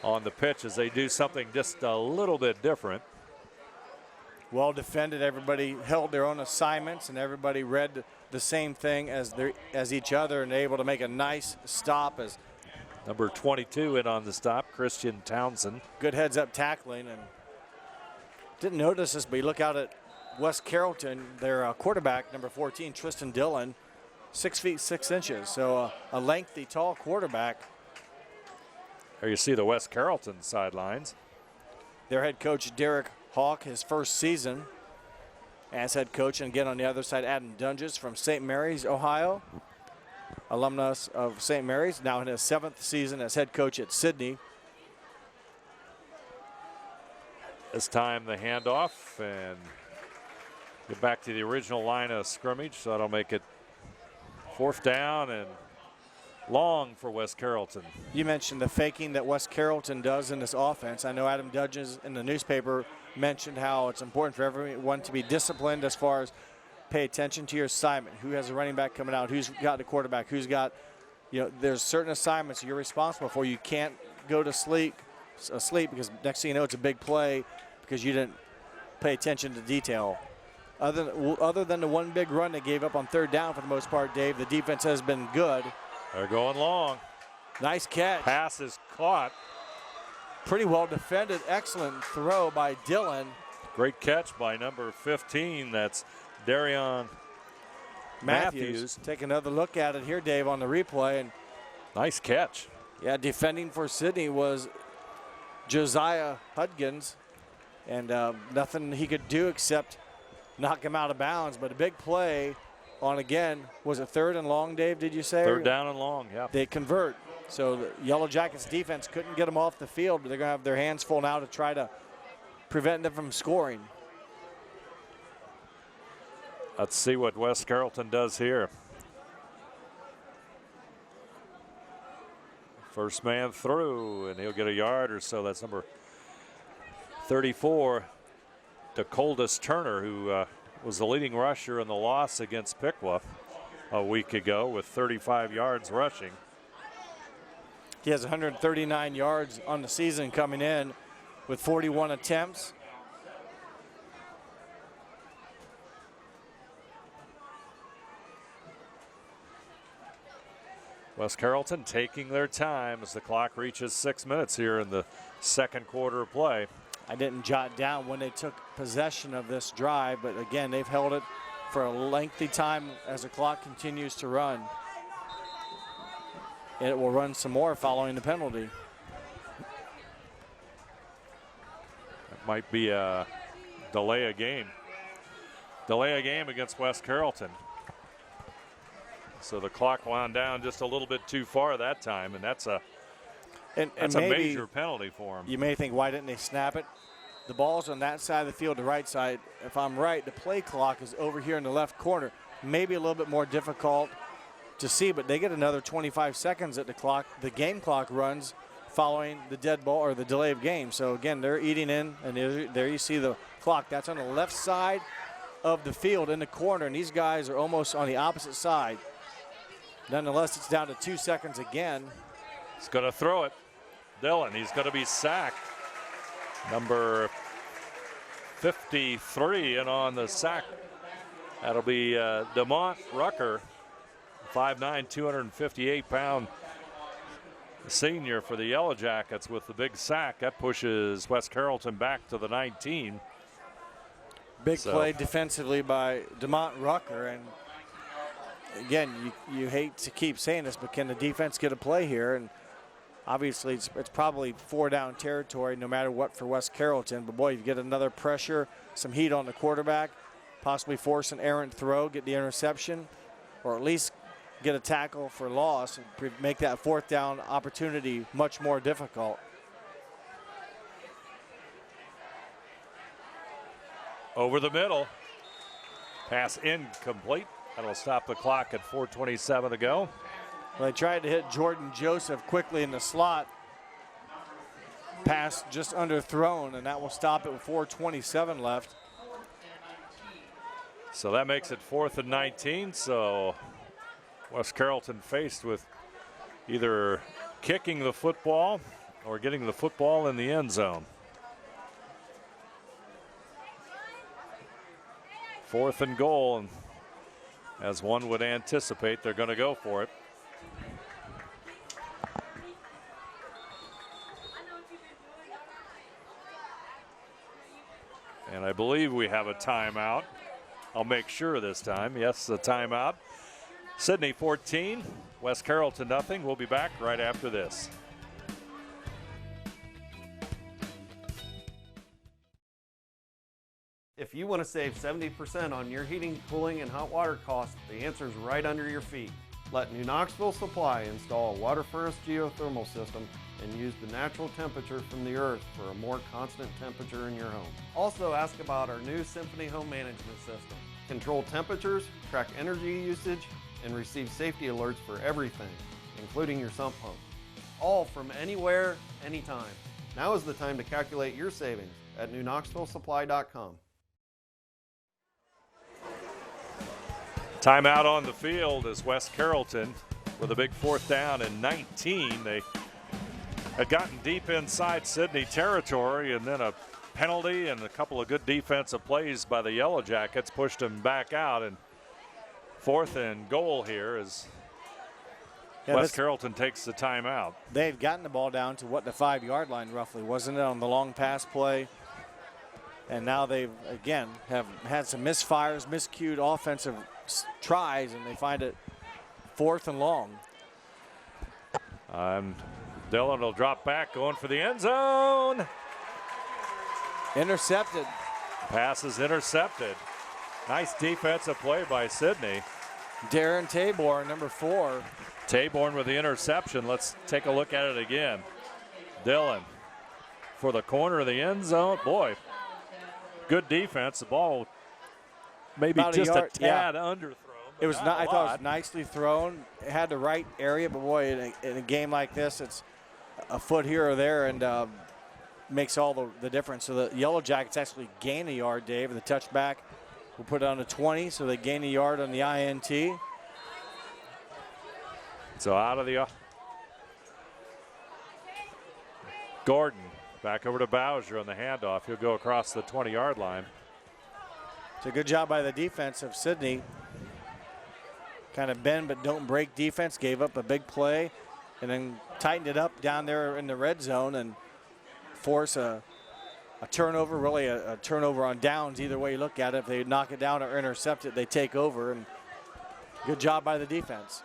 Speaker 1: on the pitch as they do something just a little bit different.
Speaker 2: Well defended. Everybody held their own assignments, and everybody read the same thing as each other, and able to make a nice stop. As
Speaker 1: number 22 in on the stop, Christian Townsend.
Speaker 2: Good heads-up tackling, and didn't notice this, but you look out at West Carrollton, their quarterback, number 14, Tristan Dillon, 6 feet 6 inches. So a lengthy, tall quarterback.
Speaker 1: There you see the West Carrollton sidelines.
Speaker 2: Their head coach, Derek Hawk, his first season as head coach. And again on the other side, Adam Dunges from St. Mary's, Ohio. Alumnus of St. Mary's, now in his 7th season as head coach at Sidney.
Speaker 1: This time the handoff and get back to the original line of scrimmage, so that'll make it 4th down and long for West Carrollton.
Speaker 2: You mentioned the faking that West Carrollton does in this offense. I know Adam Dunges in the newspaper mentioned how it's important for everyone to be disciplined as far as pay attention to your assignment. Who has a running back coming out? Who's got the quarterback? Who's got, there's certain assignments you're responsible for. You can't go to sleep because next thing you know it's a big play because you didn't pay attention to detail. Other than the one big run they gave up on 3rd down for the most part, Dave, the defense has been good.
Speaker 1: They're going long.
Speaker 2: Nice catch.
Speaker 1: Pass is caught.
Speaker 2: Pretty well defended. Excellent throw by Dillon.
Speaker 1: Great catch by number 15. That's Darion Matthews.
Speaker 2: Take another look at it here, Dave, on the replay. And
Speaker 1: nice catch.
Speaker 2: Yeah, defending for Sidney was Josiah Hudgens. And nothing he could do except knock him out of bounds. But a big play on, again, was it 3rd and long, Dave, did you say?
Speaker 1: 3rd down and long, yeah.
Speaker 2: They convert. So the Yellow Jackets defense couldn't get them off the field, but they're going to have their hands full now to try to prevent them from scoring.
Speaker 1: Let's see what West Carrollton does here. First man through, and he'll get a yard or so. That's number 34, DeColdis Turner, who was the leading rusher in the loss against Piqua a week ago with 35 yards rushing.
Speaker 2: He has 139 yards on the season coming in with 41 attempts.
Speaker 1: West Carrollton taking their time as the clock reaches 6 minutes here in the 2nd quarter of play.
Speaker 2: I didn't jot down when they took possession of this drive, but again, they've held it for a lengthy time as the clock continues to run. And it will run some more following the penalty.
Speaker 1: That might be a delay a game. Delay a game against West Carrollton. So the clock wound down just a little bit too far that time, and that's a major penalty for him.
Speaker 2: You may think, why didn't they snap it? The ball's on that side of the field, the right side. If I'm right, the play clock is over here in the left corner. Maybe a little bit more difficult to see, but they get another 25 seconds at the clock. The game clock runs following the dead ball or the delay of game. So again, they're eating in, and there you see the clock. That's on the left side of the field in the corner, and these guys are almost on the opposite side. Nonetheless, it's down to 2 seconds again.
Speaker 1: He's going to throw it. Dillon, he's going to be sacked. Number 53, and on the sack, that'll be DeMont Rucker, 5'9", 258-pound senior for the Yellow Jackets with the big sack. That pushes West Carrollton back to the 19.
Speaker 2: Big play defensively by DeMont Rucker, and again, you hate to keep saying this, but can the defense get a play here? And obviously, it's probably 4-down territory no matter what for West Carrollton. But boy, you get another pressure, some heat on the quarterback, possibly force an errant throw, get the interception, or at least get a tackle for loss and make that 4th down opportunity much more difficult.
Speaker 1: Over the middle. Pass incomplete. That'll stop the clock at 4:27 to go.
Speaker 2: Well, they tried to hit Jordan Joseph quickly in the slot. Pass just underthrown, and that will stop it with 4:27 left.
Speaker 1: So that makes it 4th and 19. So West Carrollton faced with either kicking the football or getting the football in the end zone. 4th and goal, and as one would anticipate, they're going to go for it. And I believe we have a timeout. I'll make sure this time. Yes, a timeout. Sidney 14, West Carrollton nothing. We'll be back right after this.
Speaker 18: If you want to save 70% on your heating, cooling, and hot water costs, the answer is right under your feet. Let New Knoxville Supply install a water furnace geothermal system and use the natural temperature from the earth for a more constant temperature in your home. Also ask about our new Symphony Home Management System. Control temperatures, track energy usage, and receive safety alerts for everything, including your sump pump. All from anywhere, anytime. Now is the time to calculate your savings at newknoxvillesupply.com.
Speaker 1: Timeout on the field is West Carrollton with a big 4th down and 19. They had gotten deep inside Sidney territory, and then a penalty and a couple of good defensive plays by the Yellow Jackets pushed them back out. And 4th and goal here as West Carrollton takes the timeout.
Speaker 2: They've gotten the ball down to what, the 5-yard line roughly, wasn't it, on the long pass play? And now they've, again, have had some misfires, miscued offensive tries, and they find it 4th and long.
Speaker 1: Dillon will drop back, going for the end zone.
Speaker 2: Intercepted.
Speaker 1: Pass is intercepted. Nice defensive play by Sidney.
Speaker 2: Darren Taborn, number 4.
Speaker 1: Taborn with the interception. Let's take a look at it again. Dillon for the corner of the end zone. Boy, good defense. The ball maybe
Speaker 2: about
Speaker 1: just
Speaker 2: a
Speaker 1: tad underthrown.
Speaker 2: It was I thought it was nicely thrown. It had the right area, but boy, in a game like this, it's a foot here or there, and makes all the difference. So the Yellow Jackets actually gain a yard, Dave. The touchback will put it on a 20, so they gain a yard on the INT.
Speaker 1: So out of the Gordon back over to Bowser on the handoff. He'll go across the 20-yard line.
Speaker 2: It's a good job by the defense of Sidney. Kind of bend but don't break defense. Gave up a big play and then tightened it up down there in the red zone and force a turnover, really a turnover on downs. Either way you look at it, if they knock it down or intercept it, they take over. And good job by the defense.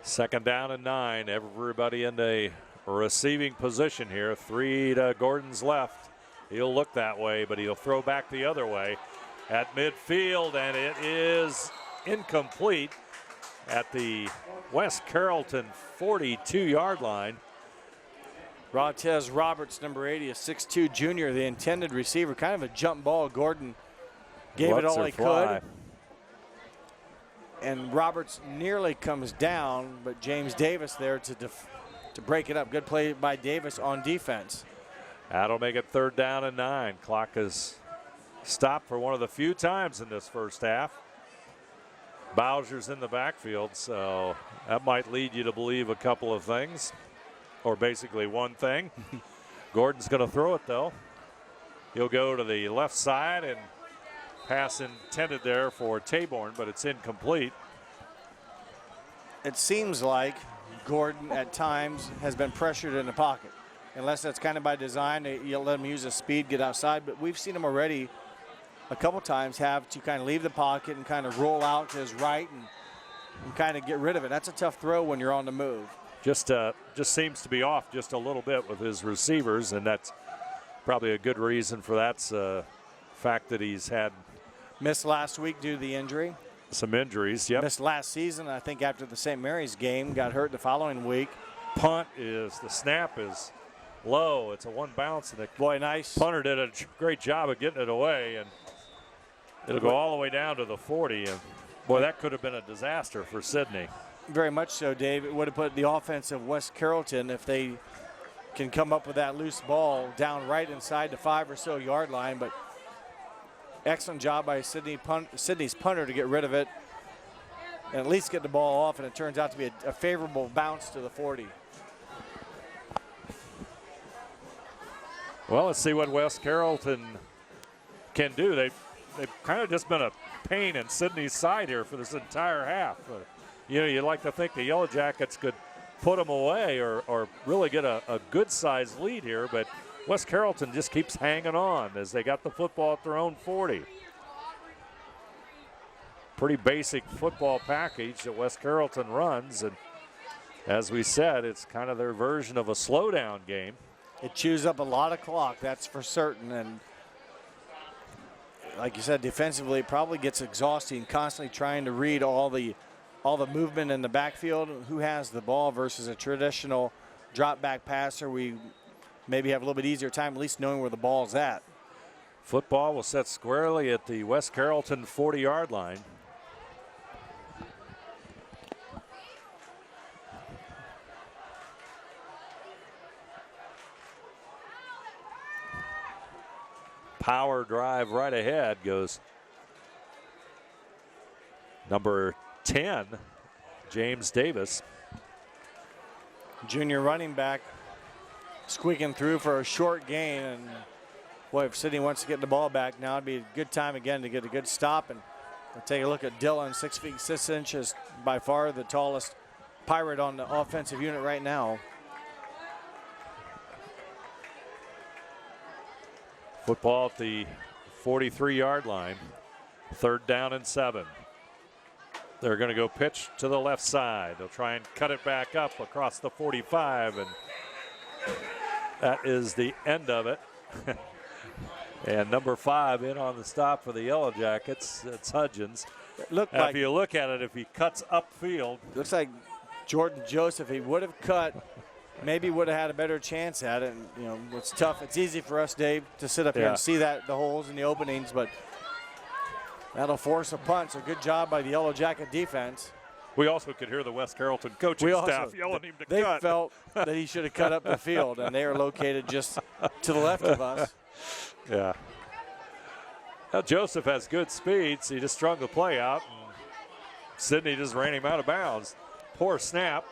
Speaker 1: 2nd down and 9. Everybody in a receiving position here. 3 to Gordon's left. He'll look that way, but he'll throw back the other way at midfield, and it is incomplete at the West Carrollton 42-yard line.
Speaker 2: Rontez Roberts, number 80, a 6'2 junior, the intended receiver. Kind of a jump ball. Gordon gave it all he could. And Roberts nearly comes down, but James Davis there to break it up. Good play by Davis on defense.
Speaker 1: That'll make it 3rd down and 9. Clock is stopped for one of the few times in this first half. Bowser's in the backfield, so that might lead you to believe a couple of things, or basically one thing. Gordon's going to throw it, though. He'll go to the left side, and pass intended there for Taborn, but it's incomplete.
Speaker 2: It seems like Gordon at times has been pressured in the pocket. Unless that's kind of by design, you let him use his speed, get outside. But we've seen him already a couple times have to kind of leave the pocket and kind of roll out to his right and kind of get rid of it. That's a tough throw when you're on the move.
Speaker 1: Just seems to be off just a little bit with his receivers, and that's probably a good reason for that fact that he's had
Speaker 2: missed last week due to the injury.
Speaker 1: Some injuries, yep.
Speaker 2: Missed last season, I think, after the St. Mary's game. Got hurt the following week.
Speaker 1: The snap is low. It's a one bounce, and the
Speaker 2: nice
Speaker 1: punter did a great job of getting it away, and it'll go all the way down to the 40. And boy, that could have been a disaster for Sidney.
Speaker 2: Very much so, Dave. It would have put the offense of West Carrollton, if they can come up with that loose ball, down right inside the 5 or so yard line. But excellent job by Sidney's punter to get rid of it and at least get the ball off, and it turns out to be a favorable bounce to the 40.
Speaker 1: Well, let's see what West Carrollton can do. They've kind of just been a pain in Sidney's side here for this entire half. You'd like to think the Yellow Jackets could put them away or really get a good-sized lead here, but West Carrollton just keeps hanging on as they got the football at their own 40. Pretty basic football package that West Carrollton runs, and as we said, it's kind of their version of a slowdown game.
Speaker 2: It chews up a lot of clock, that's for certain, and like you said, defensively it probably gets exhausting, constantly trying to read all the movement in the backfield, who has the ball versus a traditional drop back passer. We maybe have a little bit easier time at least knowing where the ball's at.
Speaker 1: Football will set squarely at the West Carrollton 40-yard line. Power drive right ahead goes number 10, James Davis.
Speaker 2: Junior running back squeaking through for a short gain, and boy, if Sidney wants to get the ball back, now would be a good time again to get a good stop. And we'll take a look at Dillon, 6 feet 6 inches, by far the tallest Pirate on the offensive unit right now.
Speaker 1: Football at the 43-yard line, 3rd down and 7. They're going to go pitch to the left side. They'll try and cut it back up across the 45, and that is the end of it. And number 5 in on the stop for the Yellow Jackets. It's Hudgens. If you look at it, if he cuts upfield.
Speaker 2: Looks like Jordan Joseph, he would have cut, maybe would have had a better chance at it. And, you know, it's tough. It's easy for us, Dave, to sit up here and see the holes and the openings, but that'll force a punt. So good job by the Yellow Jacket defense.
Speaker 1: We also could hear the West Carrollton coaching staff yelling him to cut.
Speaker 2: They felt that he should have cut up the field, and they are located just to the left of us.
Speaker 1: Yeah. Now Joseph has good speed, so he just strung the play out. And Sidney just ran him out of bounds. Poor snap,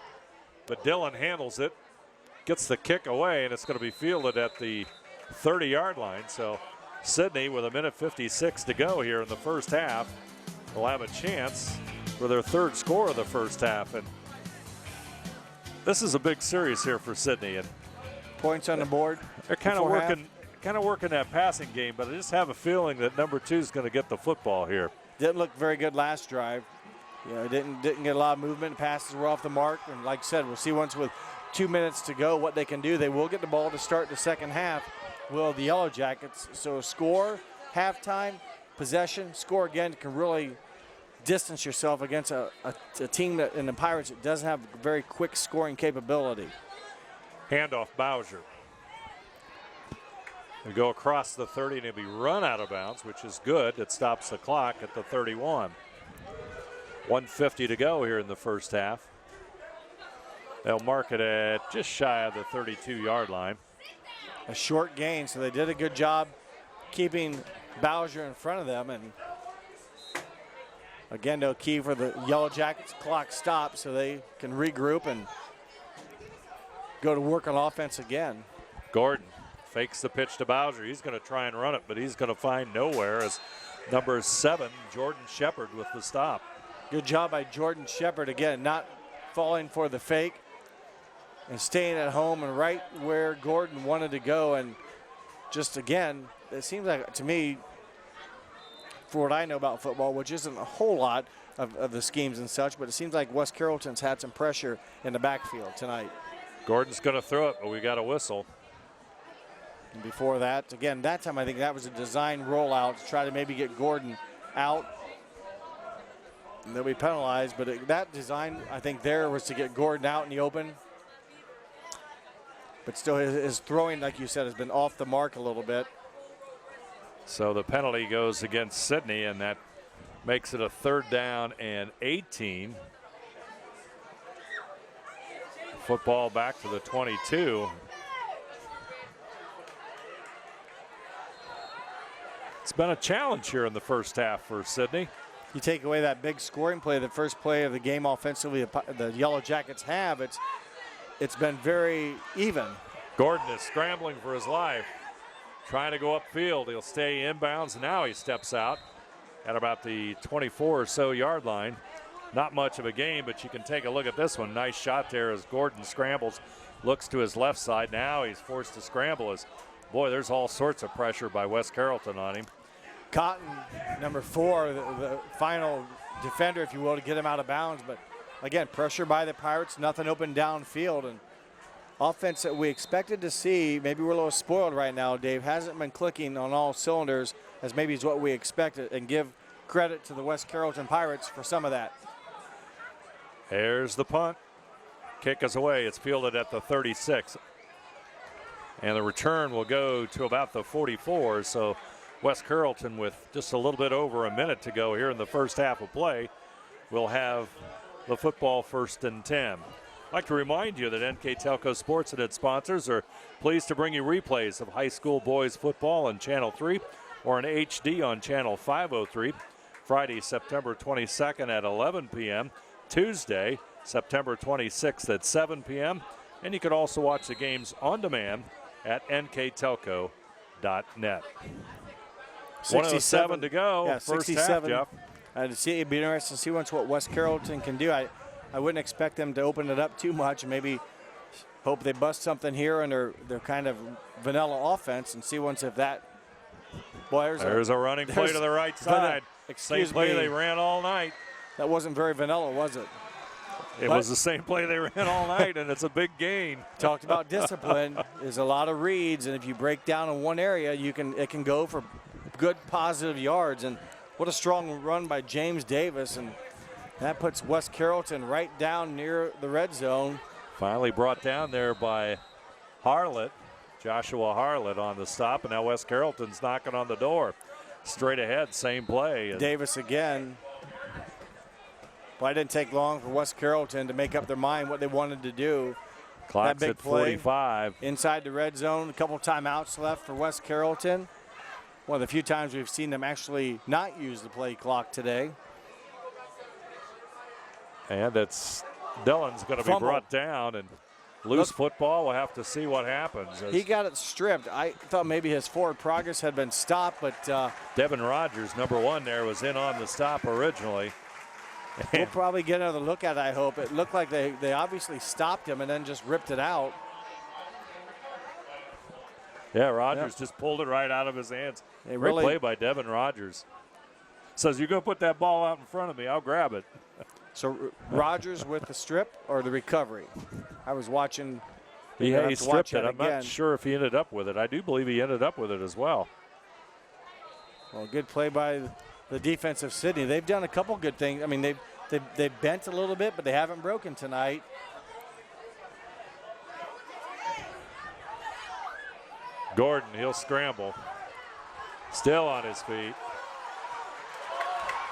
Speaker 1: but Dillon handles it, gets the kick away, and it's going to be fielded at the 30-yard line. So Sidney, with 1:56 to go here in the first half, will have a chance for their 3rd score of the first half. And this is a big series here for Sidney. And
Speaker 2: points on the board.
Speaker 1: They're kind of working that passing game, but I just have a feeling that number 2 is going to get the football here.
Speaker 2: Didn't look very good last drive. You know, didn't get a lot of movement. Passes were off the mark, and like I said, we'll see once with 2 minutes to go what they can do. They will get the ball to start the second half. Will the Yellow Jackets? So score, halftime, possession, score again can really distance yourself against a team that in the Pirates that doesn't have very quick scoring capability.
Speaker 1: Handoff Bowser. They go across the 30 and it'll be run out of bounds, which is good. It stops the clock at the 31. 1:50 to go here in the first half. They'll mark it at just shy of the 32-yard line.
Speaker 2: A short gain, so they did a good job keeping Bowser in front of them. And again, no key for the Yellow Jackets. Clock stops so they can regroup and go to work on offense again.
Speaker 1: Gordon fakes the pitch to Bowser. He's going to try and run it, but he's going to find nowhere as number 7, Jordan Shepard, with the stop.
Speaker 2: Good job by Jordan Shepard, again, not falling for the fake and staying at home and right where Gordon wanted to go. And just, again, it seems like, to me, for what I know about football, which isn't a whole lot of the schemes and such, but it seems like West Carrollton's had some pressure in the backfield tonight.
Speaker 1: Gordon's going to throw it, but we got a whistle.
Speaker 2: And before that, again, that time I think that was a design rollout to try to maybe get Gordon out. And they'll be penalized, but that design, I think, there was to get Gordon out in the open. But still, his throwing, like you said, has been off the mark a little bit.
Speaker 1: So the penalty goes against Sidney, and that makes it a 3rd down and 18. Football back to the 22. It's been a challenge here in the first half for Sidney.
Speaker 2: You take away that big scoring play, the first play of the game offensively the Yellow Jackets have, it's been very even.
Speaker 1: Gordon is scrambling for his life, trying to go upfield. He'll stay inbounds. Now he steps out at about the 24 or so yard line. Not much of a game, but you can take a look at this one. Nice shot there as Gordon scrambles, looks to his left side. Now he's forced to scramble. Boy, there's all sorts of pressure by West Carrollton on him.
Speaker 2: Cotton, number 4, the final defender, if you will, to get him out of bounds. But again, pressure by the Pirates, nothing open downfield. And offense that we expected to see, maybe we're a little spoiled right now, Dave, hasn't been clicking on all cylinders as maybe is what we expected. And give credit to the West Carrollton Pirates for some of that.
Speaker 1: There's the punt. Kick is away. It's fielded at the 36. And the return will go to about the 44. So West Carrollton, with just a little bit over a minute to go here in the first half of play, will have the football 1st and 10. I'd like to remind you that NKTelco Sports and its sponsors are pleased to bring you replays of high school boys football on Channel 3 or in HD on Channel 503. Friday, September 22nd at 11 p.m. Tuesday, September 26th at 7 p.m. And you can also watch the games on demand at nktelco.net. 107 to go.
Speaker 2: Yeah,
Speaker 1: first
Speaker 2: 67.
Speaker 1: half, Jeff.
Speaker 2: It'd be interesting to see what West Carrollton can do. I wouldn't expect them to open it up too much and maybe hope they bust something here and they're kind of vanilla offense and see once if that. Boy,
Speaker 1: there's a running play to the right side. Same play they ran all night.
Speaker 2: That wasn't very vanilla, was it?
Speaker 1: It was the same play they ran all night, and it's a big gain.
Speaker 2: Talked about discipline. There's a lot of reads, and if you break down in one area, it can go for good positive yards. And what a strong run by James Davis, and that puts West Carrollton right down near the red zone.
Speaker 1: Finally brought down there by Joshua Harlett on the stop, and now West Carrollton's knocking on the door. Straight ahead, same play.
Speaker 2: Davis again. Well, it didn't take long for West Carrollton to make up their mind what they wanted to do.
Speaker 1: Clock's
Speaker 2: that big
Speaker 1: at
Speaker 2: play
Speaker 1: 45.
Speaker 2: Inside the red zone, a couple timeouts left for West Carrollton. One of the few times we've seen them actually not use the play clock today.
Speaker 1: And Dillon's going to be brought down and loose football. We'll have to see what happens.
Speaker 2: He got it stripped. I thought maybe his forward progress had been stopped, but
Speaker 1: Devin Rogers, number 1 there, was in on the stop originally.
Speaker 2: We'll probably get another look at it, I hope. It looked like they obviously stopped him and then just ripped it out.
Speaker 1: Yeah, Rogers just pulled it right out of his hands. Great play by Devin Rogers. Says, you're going to put that ball out in front of me, I'll grab it.
Speaker 2: So Rogers with the strip or the recovery? I was watching.
Speaker 1: Yeah, he stripped it. I'm not sure if he ended up with it. I do believe he ended up with it as well.
Speaker 2: Well, good play by the defense of Sidney. They've done a couple good things. I mean, they've bent a little bit, but they haven't broken tonight.
Speaker 1: Gordon, he'll scramble. Still on his feet.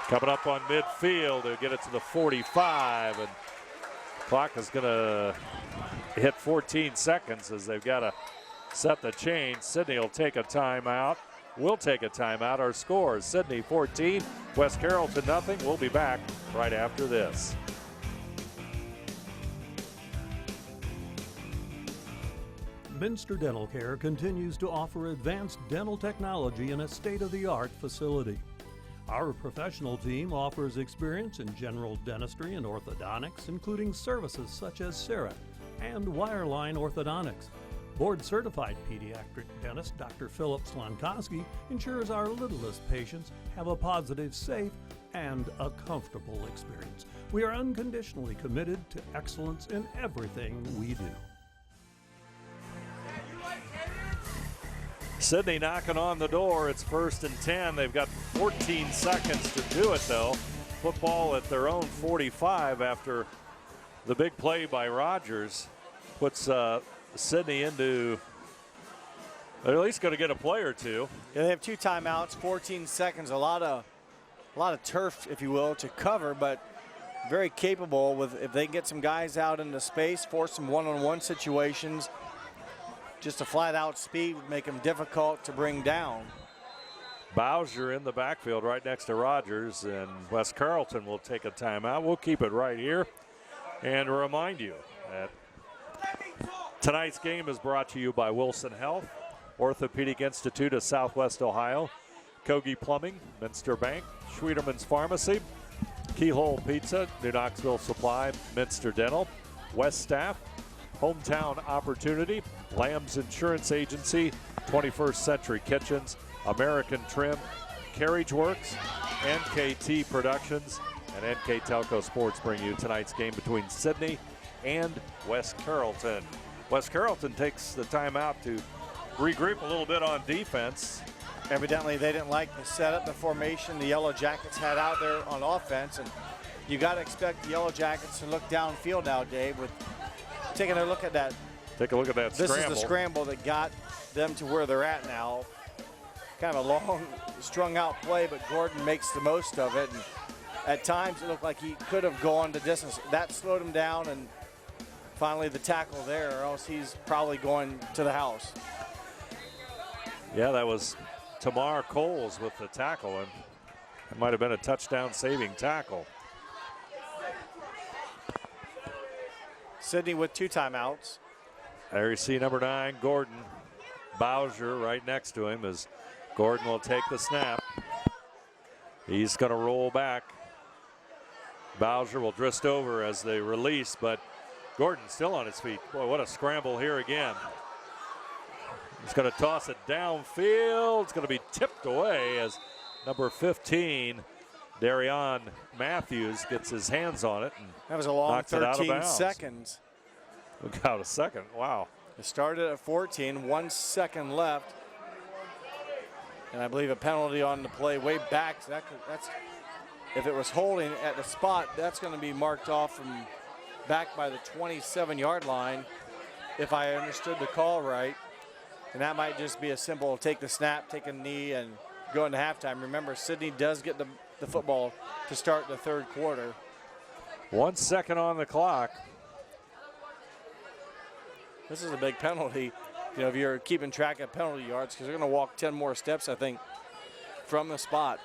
Speaker 1: Coming up on midfield, they'll get it to the 45, and clock is going to hit 14 seconds as they've got to set the chain. Sidney will take a timeout. We'll take a timeout. Our score is Sidney 14, West Carrollton nothing. We'll be back right after this.
Speaker 19: Minster Dental Care continues to offer advanced dental technology in a state-of-the-art facility. Our professional team offers experience in general dentistry and orthodontics, including services such as CEREC and wireline orthodontics. Board-certified pediatric dentist Dr. Philip Slonkowski ensures our littlest patients have a positive, safe, and a comfortable experience. We are unconditionally committed to excellence in everything we do.
Speaker 1: Sidney knocking on the door. It's 1st and 10. They've got 14 seconds to do it, though. Football at their own 45 after the big play by Rogers puts Sidney into, they're at least going to get a play or two.
Speaker 2: Yeah, they have 2 timeouts, 14 seconds, a lot of turf, if you will, to cover, but very capable with, if they can get some guys out into space, force some one-on-one situations, just a flat-out speed would make them difficult to bring down.
Speaker 1: Bowser in the backfield right next to Rogers, and West Carrollton will take a timeout. We'll keep it right here and remind you that tonight's game is brought to you by Wilson Health, Orthopedic Institute of Southwest Ohio, Kogi Plumbing, Minster Bank, Schwieterman's Pharmacy, Keyhole Pizza, New Knoxville Supply, Minster Dental, West Staff, Hometown Opportunity, Lamb's Insurance Agency, 21st Century Kitchens, American Trim, Carriage Works, NKT Productions, and NKTelco Sports bring you tonight's game between Sidney and West Carrollton. West Carrollton takes the timeout to regroup a little bit on defense.
Speaker 2: Evidently, they didn't like the setup, the formation the Yellow Jackets had out there on offense, and you got to expect the Yellow Jackets to look downfield now, Dave, with taking a look at that.
Speaker 1: Take a look at that scramble.
Speaker 2: This is the scramble that got them to where they're at now. Kind of a long, strung-out play, but Gordon makes the most of it, and at times it looked like he could have gone the distance. That slowed him down, and finally the tackle there, or else he's probably going to the house.
Speaker 1: Yeah, that was Tamar Coles with the tackle, and it might have been a touchdown-saving tackle.
Speaker 2: Sidney with 2 timeouts.
Speaker 1: There you see number 9, Gordon. Bowser right next to him as Gordon will take the snap. He's going to roll back. Bowser will drift over as they release, but Gordon still on his feet. Boy, what a scramble here again. He's going to toss it downfield. It's going to be tipped away as number 15, Darion Matthews, gets his hands on it. And
Speaker 2: that was a long 13 seconds.
Speaker 1: Look out, a second. Wow.
Speaker 2: It started at 14, 1 second left. And I believe a penalty on the play way back. So that's if it was holding at the spot, that's going to be marked off from back by the 27-yard line, if I understood the call right. And that might just be a simple take the snap, take a knee, and go into halftime. Remember, Sidney does get the football to start the 3rd quarter.
Speaker 1: 1 second on the clock.
Speaker 2: This is a big penalty, you know, if you're keeping track of penalty yards, because they're going to walk 10 more steps, I think, from the spot.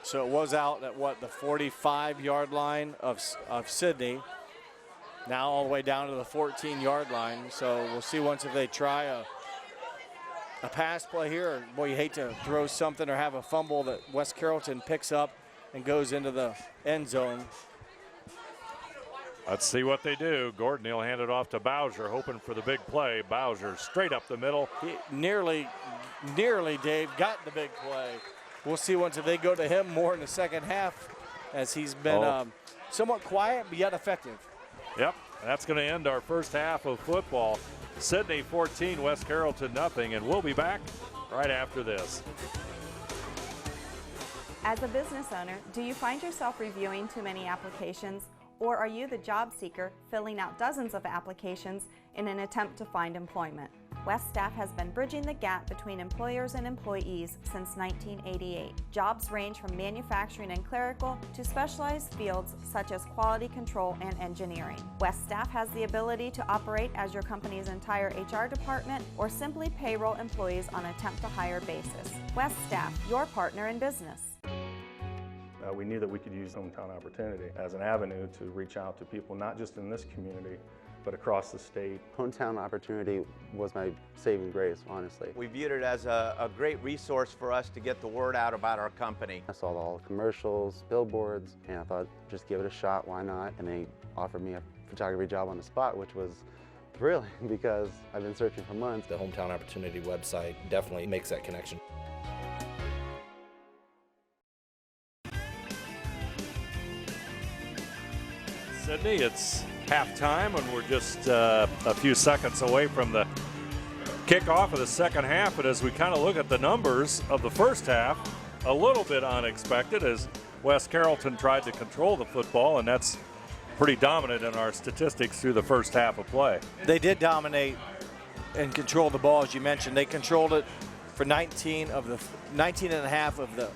Speaker 2: So it was out at, what, the 45-yard line of Sidney. Now all the way down to the 14-yard line. So we'll see once if they try a pass play here. Or, boy, you hate to throw something or have a fumble that West Carrollton picks up and goes into the end zone.
Speaker 1: Let's see what they do. Gordon, he'll hand it off to Bowser, hoping for the big play. Bowser straight up the middle.
Speaker 2: He nearly, Dave, got the big play. We'll see once if they go to him more in the second half, as he's been somewhat quiet but yet effective.
Speaker 1: Yep, that's going to end our first half of football. Sidney 14, West Carrollton nothing, and we'll be back right after this.
Speaker 20: As a business owner, do you find yourself reviewing too many applications? Or are you the job seeker filling out dozens of applications in an attempt to find employment? West Staff has been bridging the gap between employers and employees since 1988. Jobs range from manufacturing and clerical to specialized fields such as quality control and engineering. West Staff has the ability to operate as your company's entire HR department or simply payroll employees on a temp to hire basis. West Staff, your partner in business.
Speaker 14: We knew that we could use Hometown Opportunity as an avenue to reach out to people, not just in this community, but across the state.
Speaker 21: Hometown Opportunity was my saving grace, honestly.
Speaker 22: We viewed it as a great resource for us to get the word out about our company.
Speaker 21: I saw all the commercials, billboards, and I thought, just give it a shot, why not? And they offered me a photography job on the spot, which was thrilling because I've been searching for months.
Speaker 23: The Hometown Opportunity website definitely makes that connection.
Speaker 1: Sidney, it's halftime, and we're just a few seconds away from the kickoff of the second half. But as we kind of look at the numbers of the first half, a little bit unexpected as West Carrollton tried to control the football, and that's pretty dominant in our statistics through the first half of play.
Speaker 2: They did dominate and control the ball, as you mentioned. They controlled it for 19 and a half of the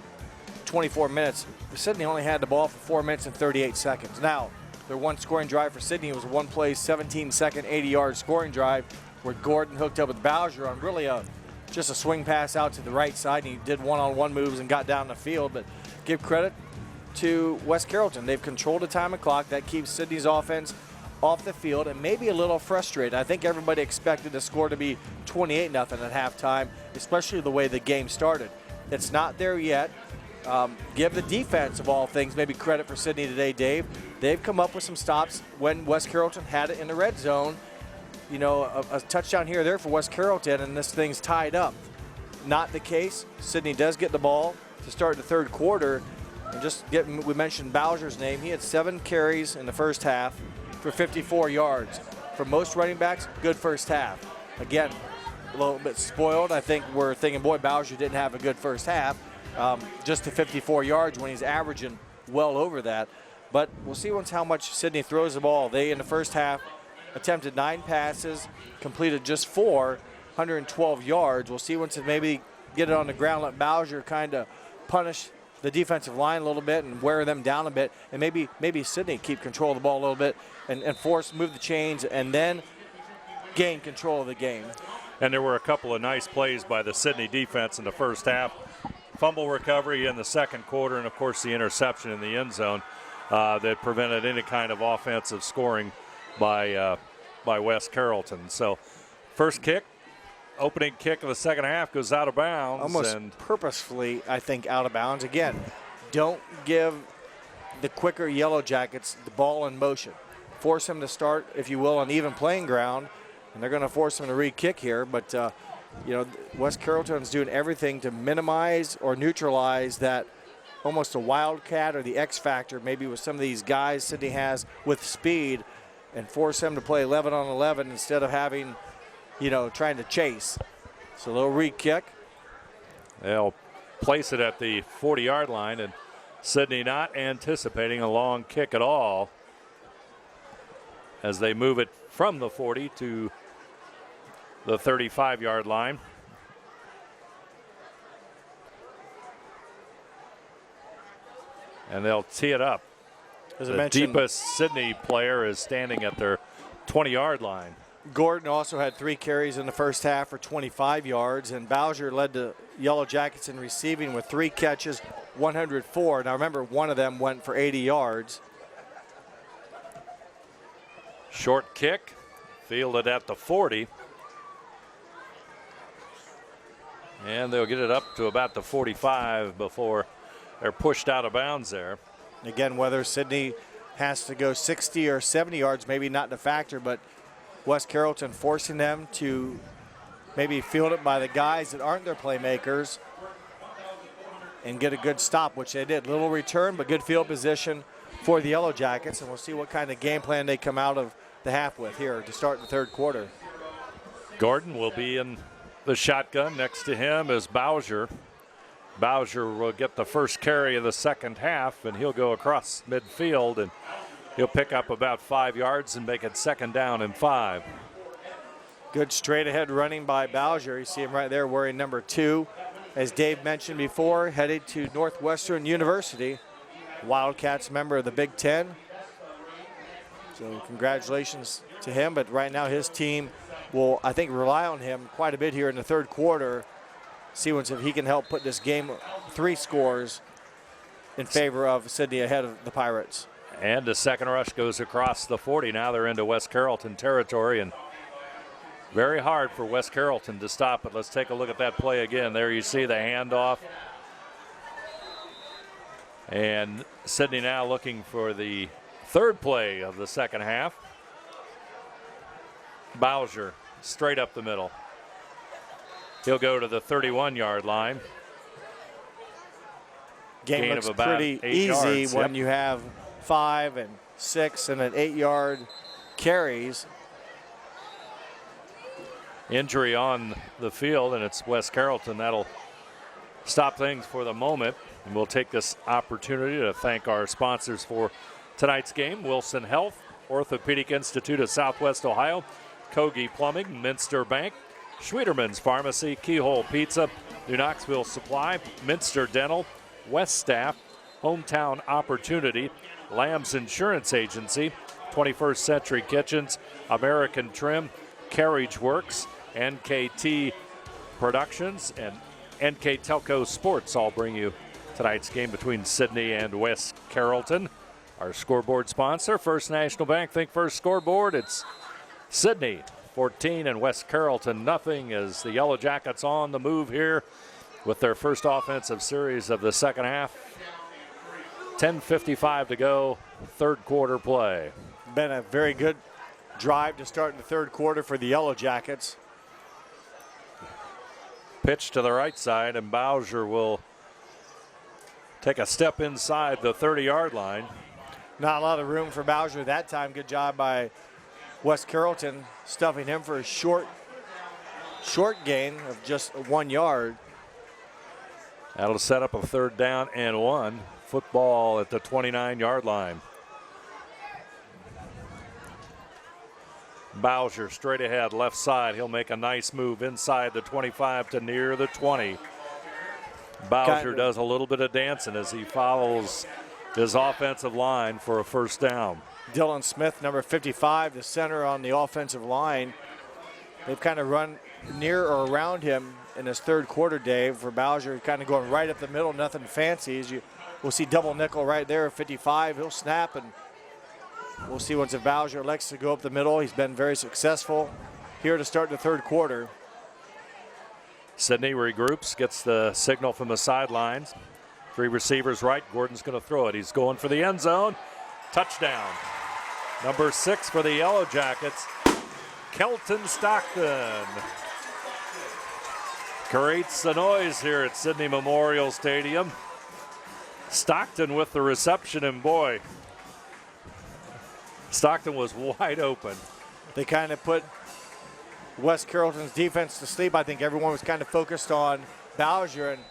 Speaker 2: 24 minutes. Sidney only had the ball for 4 minutes and 38 seconds. Now, their one scoring drive for Sidney was a one-play, 17-second, 80-yard scoring drive where Gordon hooked up with Bowser on really just a swing pass out to the right side, and he did one-on-one moves and got down the field. But give credit to West Carrollton. They've controlled the time and clock. That keeps Sidney's offense off the field and maybe a little frustrated. I think everybody expected the score to be 28-0 at halftime, especially the way the game started. It's not there yet. Give the defense, of all things, maybe credit for Sidney today, Dave. They've come up with some stops when West Carrollton had it in the red zone. You know, a touchdown here or there for West Carrollton, and this thing's tied up. Not the case. Sidney does get the ball to start the third quarter. And we mentioned Bowser's name. He had 7 carries in the first half for 54 yards. For most running backs, good first half. Again, a little bit spoiled. I think we're thinking, boy, Bowser didn't have a good first half. Just to 54 yards when he's averaging well over that. But we'll see once how much Sidney throws the ball. They, in the first half, attempted 9 passes, completed just 4, 112 yards. We'll see once it maybe get it on the ground, let Bowser kind of punish the defensive line a little bit and wear them down a bit, and maybe Sidney keep control of the ball a little bit and move the chains and then gain control of the game.
Speaker 1: And there were a couple of nice plays by the Sidney defense in the first half. Fumble recovery in the second quarter, and of course the interception in the end zone that prevented any kind of offensive scoring by West Carrollton. So first kick, opening kick of the second half goes out of bounds.
Speaker 2: Almost purposefully, I think, out of bounds. Again, don't give the quicker Yellow Jackets the ball in motion. Force them to start, if you will, on even playing ground, and they're going to force them to re-kick here. But, you know, West Carrollton's doing everything to minimize or neutralize that almost a wildcat or the X factor maybe with some of these guys Sidney has with speed, and force them to play 11 on 11 instead of having, you know, trying to chase. So a little re-kick.
Speaker 1: They'll place it at the 40-yard line, and Sidney not anticipating a long kick at all as they move it from the 40 to the 35-yard line. And they'll tee it up. The deepest Sidney player is standing at their 20-yard line.
Speaker 2: Gordon also had 3 carries in the first half for 25 yards, and Bowser led the Yellow Jackets in receiving with 3 catches, 104. Now remember, one of them went for 80 yards.
Speaker 1: Short kick, fielded at the 40. And they'll get it up to about the 45 before they're pushed out of bounds there.
Speaker 2: Again, whether Sidney has to go 60 or 70 yards, maybe not the factor, but West Carrollton forcing them to maybe field it by the guys that aren't their playmakers and get a good stop, which they did. Little return, but good field position for the Yellow Jackets, and we'll see what kind of game plan they come out of the half with here to start the third quarter.
Speaker 1: Gordon will be in the shotgun. Next to him is Bowser. Bowser will get the first carry of the second half, and he'll go across midfield, and he'll pick up about 5 yards and make it second down and 5.
Speaker 2: Good straight ahead running by Bowser. You see him right there wearing number 2. As Dave mentioned before, headed to Northwestern University. Wildcats member of the Big Ten. So congratulations to him, but right now his team will, I think, rely on him quite a bit here in the third quarter. See if he can help put this game 3 scores in favor of Sidney ahead of the Pirates.
Speaker 1: And the second rush goes across the 40. Now they're into West Carrollton territory, and very hard for West Carrollton to stop it. Let's take a look at that play again. There you see the handoff. And Sidney now looking for the third play of the second half. Bowser straight up the middle. He'll go to the 31-yard line.
Speaker 2: Game
Speaker 1: Gain
Speaker 2: looks
Speaker 1: of about
Speaker 2: pretty
Speaker 1: 8
Speaker 2: easy
Speaker 1: yards.
Speaker 2: when
Speaker 1: Yep.
Speaker 2: you have 5 and 6 and an 8-yard carries.
Speaker 1: Injury on the field, and it's West Carrollton. That'll stop things for the moment. And we'll take this opportunity to thank our sponsors for tonight's game: Wilson Health, Orthopedic Institute of Southwest Ohio, Kogi Plumbing, Minster Bank, Schwieterman's Pharmacy, Keyhole Pizza, New Knoxville Supply, Minster Dental, West Staff, Hometown Opportunity, Lamb's Insurance Agency, 21st Century Kitchens, American Trim, Carriage Works, NKT Productions, and NKTelco Sports all bring you tonight's game between Sidney and West Carrollton. Our scoreboard sponsor, First National Bank. Think First Scoreboard. It's Sidney 14 and West Carrollton nothing, as the Yellow Jackets on the move here with their first offensive series of the second half. 10:55 to go, third quarter play.
Speaker 2: Been a very good drive to start in the third quarter for the Yellow Jackets.
Speaker 1: Pitch to the right side, and Bowser will take a step inside the 30-yard line.
Speaker 2: Not a lot of room for Bowser that time. Good job by West Carrollton, stuffing him for a short gain of just 1 yard.
Speaker 1: That'll set up a 3rd down and 1. Football at the 29-yard line. Bowser straight ahead, left side. He'll make a nice move inside the 25 to near the 20. Bowser does a little bit of dancing as he follows his offensive line for a 1st down.
Speaker 2: Dylan Smith, number 55, the center on the offensive line. They've kind of run near or around him in his third quarter, Dave, for Bowser, kind of going right up the middle, nothing fancy. We'll see double nickel right there at 55. He'll snap, and we'll see once if Bowser elects to go up the middle. He's been very successful here to start the third quarter.
Speaker 1: Sidney regroups, gets the signal from the sidelines. 3 receivers right. Gordon's going to throw it. He's going for the end zone. Touchdown. Number 6 for the Yellow Jackets, Kelton Stockton. Creates the noise here at Sidney Memorial Stadium. Stockton with the reception, and boy, Stockton was wide open.
Speaker 2: They kind of put West Carrollton's defense to sleep. I think everyone was kind of focused on Bowser, and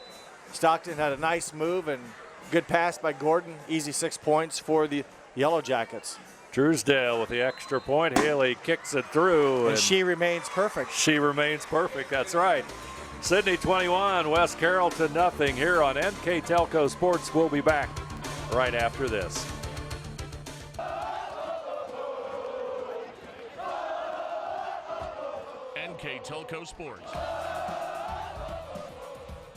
Speaker 2: Stockton had a nice move and good pass by Gordon. Easy 6 points for the Yellow Jackets.
Speaker 1: Truesdale with the extra point. Haley kicks it through.
Speaker 2: And she remains perfect.
Speaker 1: She remains perfect, that's right. Sidney 21, West Carrollton nothing here on NKTelco Sports. We'll be back right after this.
Speaker 4: NKTelco Sports.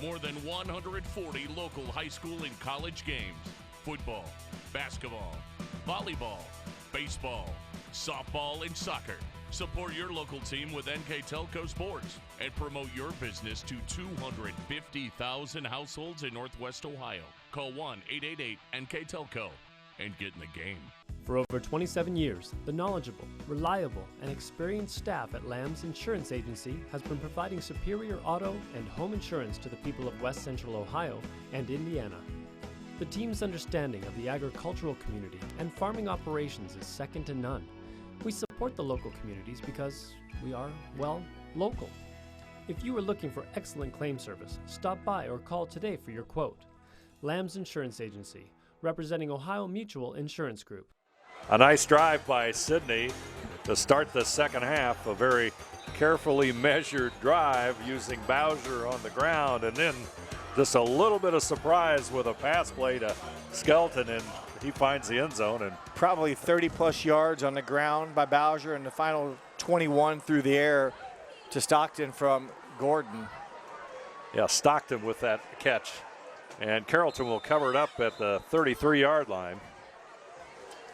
Speaker 4: More than 140 local high school and college games. Football, basketball, volleyball, baseball, softball, and soccer. Support your local team with NKTelco Sports and promote your business to 250,000 households in Northwest Ohio. Call 1-888-NKTelco and get in the game.
Speaker 10: For over 27 years, the knowledgeable, reliable, and experienced staff at Lamb's Insurance Agency has been providing superior auto and home insurance to the people of West Central Ohio and Indiana. The team's understanding of the agricultural community and farming operations is second to none. We support the local communities because we are, well, local. If you are looking for excellent claim service, stop by or call today for your quote. Lamb's Insurance Agency, representing Ohio Mutual Insurance Group.
Speaker 1: A nice drive by Sidney to start the second half. A very carefully measured drive using Bowser on the ground, and then just a little bit of surprise with a pass play to Skelton, and he finds the end zone. And
Speaker 2: probably 30-plus yards on the ground by Bowser, and the final 21 through the air to Stockton from Gordon.
Speaker 1: Yeah, Stockton with that catch. And Carrollton will cover it up at the 33-yard line.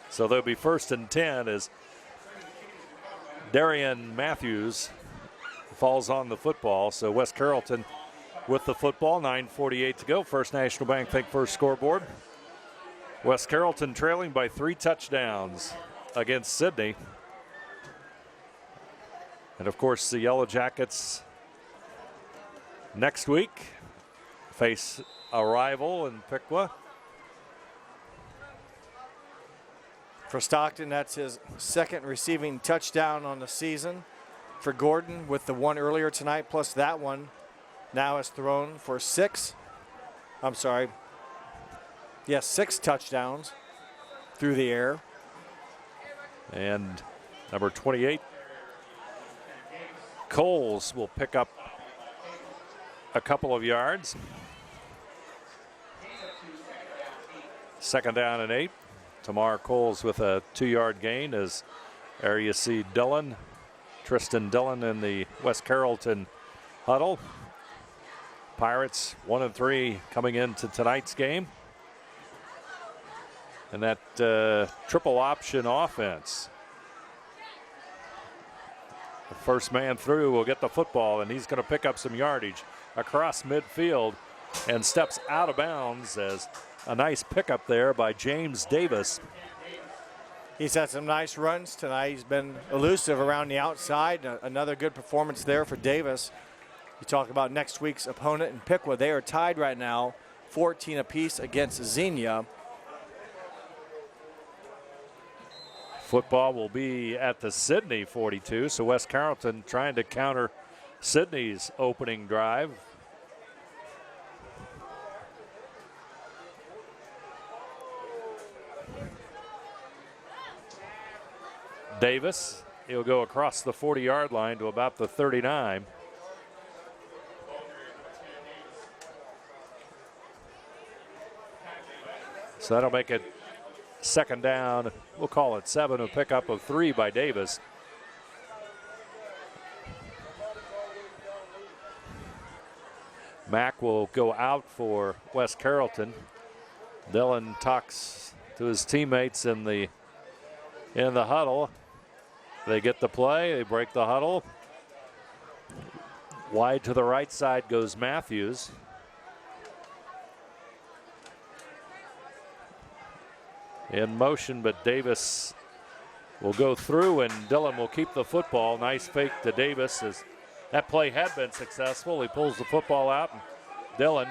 Speaker 1: So they'll be 1st and 10 as Darian Matthews falls on the football. So West Carrollton with the football, 9:48 to go. First National Bank Think First scoreboard. West Carrollton trailing by 3 touchdowns against Sidney. And of course the Yellow Jackets next week face a rival in Piqua.
Speaker 2: For Stockton, that's his 2nd receiving touchdown on the season. For Gordon, with the one earlier tonight, plus that one, now has thrown for 6 touchdowns through the air.
Speaker 1: And number 28, Coles, will pick up a couple of yards. 2nd down and 8. Tamar Coles with a 2-yard gain as there you see Dillon, Tristan Dillon in the West Carrollton huddle. Pirates 1-3 coming into tonight's game. And that triple option offense. The first man through will get the football, and he's going to pick up some yardage across midfield and steps out of bounds as a nice pickup there by James Davis.
Speaker 2: He's had some nice runs tonight. He's been elusive around the outside. Another good performance there for Davis. You talk about next week's opponent in Piqua. They are tied right now, 14 apiece against Xenia.
Speaker 1: Football will be at the Sidney 42, so West Carrollton trying to counter Sidney's opening drive. Davis, he'll go across the 40-yard line to about the 39. So that'll make it 2nd down. We'll call it 7, a pickup of 3 by Davis. Mack will go out for West Carrollton. Dillon talks to his teammates in the huddle. They get the play, they break the huddle. Wide to the right side goes Matthews. In motion, but Davis will go through and Dillon will keep the football. Nice fake to Davis as that play had been successful. He pulls the football out and Dillon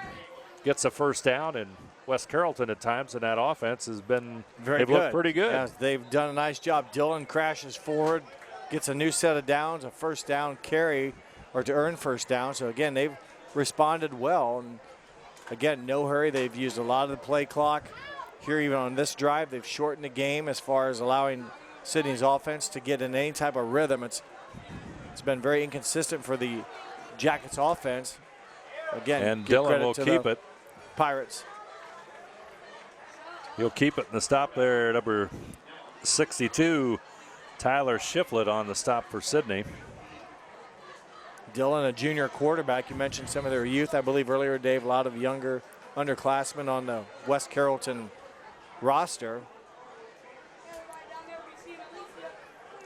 Speaker 1: gets a 1st down, and West Carrollton at times in that offense has been they've looked pretty good.
Speaker 2: Yeah, they've done a nice job. Dillon crashes forward, gets a new set of downs, a 1st down carry, or to earn 1st down. So again, they've responded well. And again, no hurry. They've used a lot of the play clock. Here, even on this drive, they've shortened the game as far as allowing Sidney's offense to get in any type of rhythm. It's been very inconsistent for the Jackets offense. Again,
Speaker 1: and Dillon will keep it.
Speaker 2: Pirates.
Speaker 1: He'll keep it in the stop there, number 62, Tyler Shiflett on the stop for Sidney.
Speaker 2: Dillon, a junior quarterback. You mentioned some of their youth, I believe, earlier, Dave. A lot of younger underclassmen on the West Carrollton roster.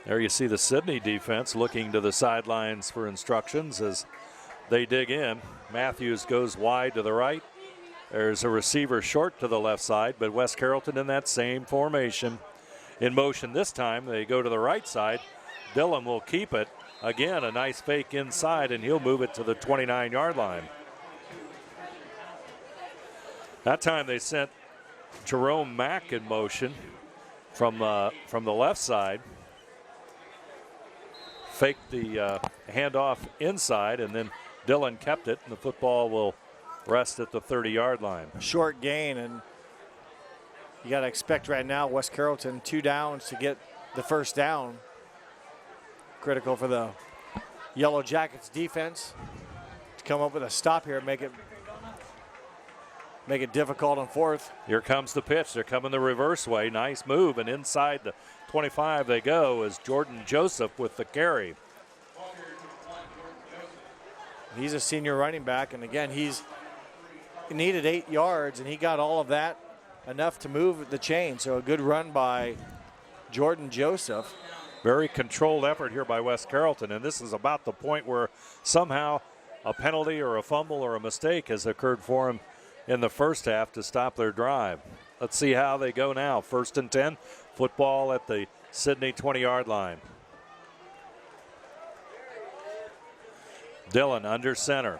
Speaker 1: There you see the Sidney defense looking to the sidelines for instructions as they dig in. Matthews goes wide to the right. There's a receiver short to the left side, but West Carrollton in that same formation. In motion this time, they go to the right side. Dillon will keep it. Again, a nice fake inside, and he'll move it to the 29-yard line. That time they sent Jerome Mack in motion from the left side. Faked the handoff inside, and then Dillon kept it, and the football will rest at the 30-yard line.
Speaker 2: Short gain, and you got to expect right now West Carrollton 2 downs to get the 1st down. Critical for the Yellow Jackets defense to come up with a stop here and make it difficult on 4th.
Speaker 1: Here comes the pitch. They're coming the reverse way. Nice move, and inside the 25 they go as Jordan Joseph with the carry.
Speaker 2: He's a senior running back, and again, he's needed 8 yards, and he got all of that, enough to move the chain. So a good run by Jordan Joseph.
Speaker 1: Very controlled effort here by West Carrollton, and this is about the point where somehow a penalty or a fumble or a mistake has occurred for him in the first half to stop their drive. Let's see how they go now. 1st and 10, football at the Sidney 20-yard line. Dillon under center.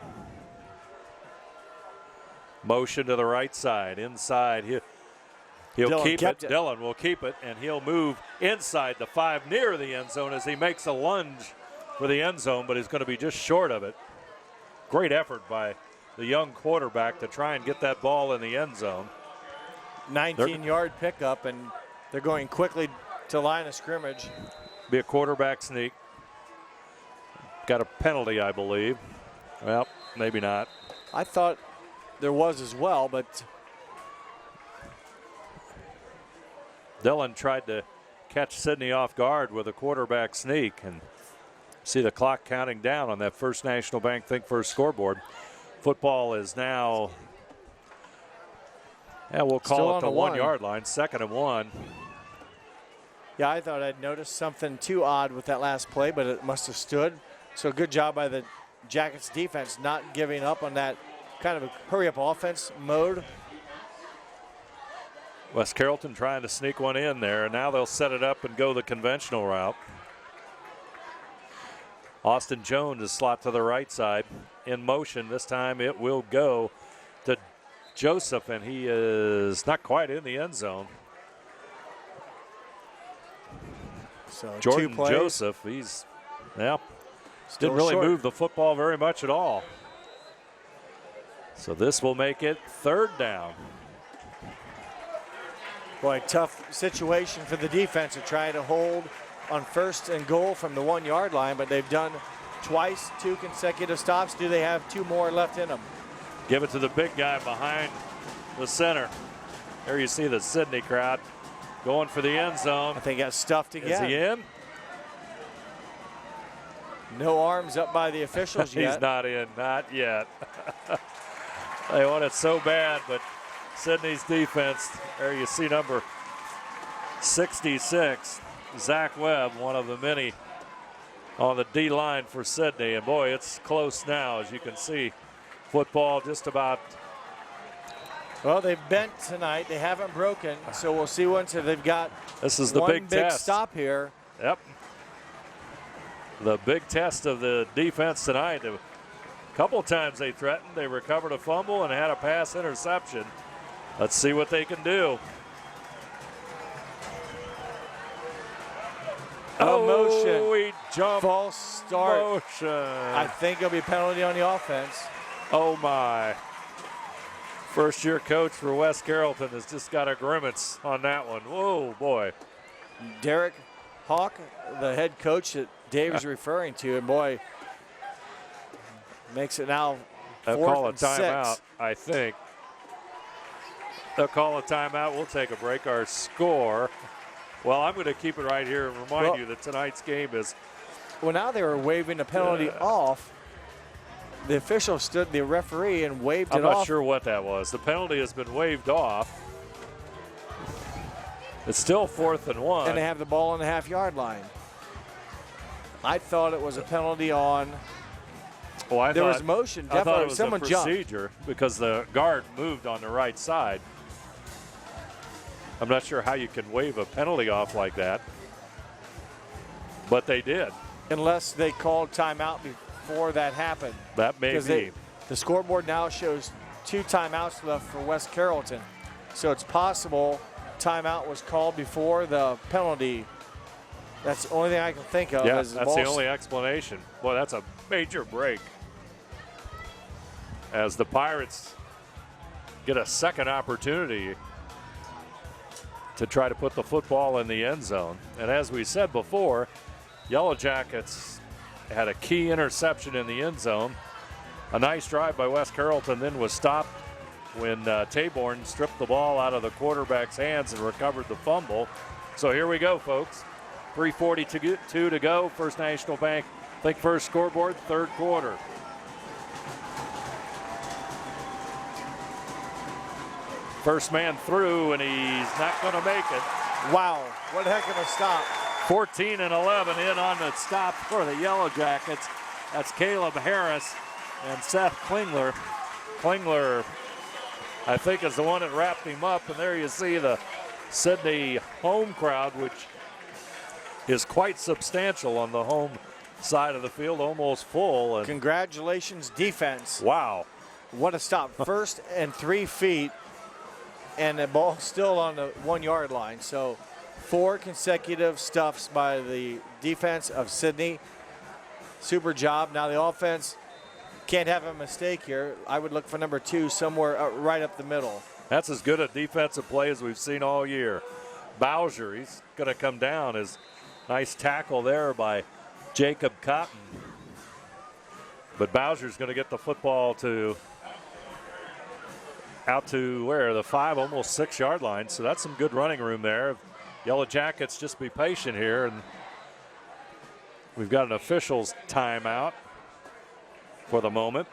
Speaker 1: Motion to the right side, inside. He'll keep it. Dillon will keep it, and he'll move inside the 5 near the end zone as he makes a lunge for the end zone, but he's going to be just short of it. Great effort by the young quarterback to try and get that ball in the end zone.
Speaker 2: 19-yard pickup, and they're going quickly to line of scrimmage.
Speaker 1: Be a quarterback sneak. Got a penalty, I believe. Well, maybe not.
Speaker 2: I thought there was as well, but
Speaker 1: Dillon tried to catch Sidney off guard with a quarterback sneak, and see the clock counting down on that First National Bank Think First scoreboard. Football is now, we'll call it the 1 yard line, 2nd and 1.
Speaker 2: Yeah, I thought I'd noticed something too odd with that last play, but it must have stood. So good job by the Jackets defense not giving up on that kind of a hurry-up offense mode.
Speaker 1: West Carrollton trying to sneak one in there, and now they'll set it up and go the conventional route. Austin Jones is slot to the right side in motion. This time it will go to Joseph, and he is not quite in the end zone.
Speaker 2: So
Speaker 1: Jordan Joseph, he's, didn't really move the football very much at all. So this will make it 3rd down.
Speaker 2: Boy, tough situation for the defense to try to hold on 1st and goal from the 1 yard line, but they've done twice, 2 consecutive stops. Do they have 2 more left in them?
Speaker 1: Give it to the big guy behind the center. There you see the Sidney crowd going for the end zone.
Speaker 2: I think got stuffed again.
Speaker 1: Is he in?
Speaker 2: No arms up by the officials yet.
Speaker 1: He's not in, not yet. They want it so bad, but Sidney's defense, there you see number 66, Zach Webb, one of the many on the D line for Sidney. And boy, it's close now, as you can see. Football just about.
Speaker 2: Well, they've bent tonight. They haven't broken, so we'll see once they've got
Speaker 1: this is the
Speaker 2: one
Speaker 1: big
Speaker 2: big
Speaker 1: test.
Speaker 2: Stop here.
Speaker 1: Yep. The big test of the defense tonight. A couple times they threatened. They recovered a fumble and had a pass interception. Let's see what they can do.
Speaker 2: Motion.
Speaker 1: We jump.
Speaker 2: False start.
Speaker 1: Motion.
Speaker 2: I think it'll be a penalty on the offense.
Speaker 1: Oh, my. First-year coach for West Carrollton has just got a grimace on that one. Whoa, boy.
Speaker 2: Derek Hawk, the head coach that Dave is referring to, and boy, makes it now 4th
Speaker 1: They'll call a
Speaker 2: and
Speaker 1: timeout,
Speaker 2: 6.
Speaker 1: I think. They'll call a timeout. We'll take a break. Our score. Well, I'm going to keep it right here and remind you that tonight's game is.
Speaker 2: Well, now they were waving the penalty off. The official stood, the referee, and waved it off.
Speaker 1: I'm not sure what that was. The penalty has been waved off. It's still 4th and 1.
Speaker 2: And they have the ball on the half-yard line. I thought it was a penalty on.
Speaker 1: Well,
Speaker 2: there was motion. Definitely,
Speaker 1: I thought it was
Speaker 2: someone
Speaker 1: a procedure
Speaker 2: jumped
Speaker 1: because the guard moved on the right side. I'm not sure how you can wave a penalty off like that, but they did.
Speaker 2: Unless they called timeout before that happened.
Speaker 1: That may be.
Speaker 2: The scoreboard now shows 2 timeouts left for West Carrollton. So it's possible timeout was called before the penalty. That's the only thing I can think of.
Speaker 1: Yeah, that's the only explanation. Boy, that's a major break. As the Pirates get a second opportunity to try to put the football in the end zone. And as we said before, Yellow Jackets had a key interception in the end zone. A nice drive by West Carrollton then was stopped when Taborn stripped the ball out of the quarterback's hands and recovered the fumble. So here we go, folks. 3:42 to go. First National Bank Think First scoreboard, 3rd quarter. First man through, and he's not going to make it.
Speaker 2: Wow, what a heck of a stop.
Speaker 1: 14 and 11 in on the stop for the Yellow Jackets. That's Caleb Harris and Seth Klingler. Klingler, I think, is the one that wrapped him up, and there you see the Sidney home crowd, which is quite substantial on the home side of the field, almost full. And
Speaker 2: congratulations, defense.
Speaker 1: Wow.
Speaker 2: What a stop. 1st and 3 feet, and the ball still on the 1 yard line. So 4 consecutive stuffs by the defense of Sidney. Super job. Now the offense can't have a mistake here. I would look for number 2 somewhere right up the middle.
Speaker 1: That's as good a defensive play as we've seen all year. Bowser, he's going to come down. His nice tackle there by Jacob Cotton. But Bowser's going to get the football out to where? The 5, almost 6 yard line. So that's some good running room there. Yellow Jackets, just be patient here. And we've got an official's timeout for the moment.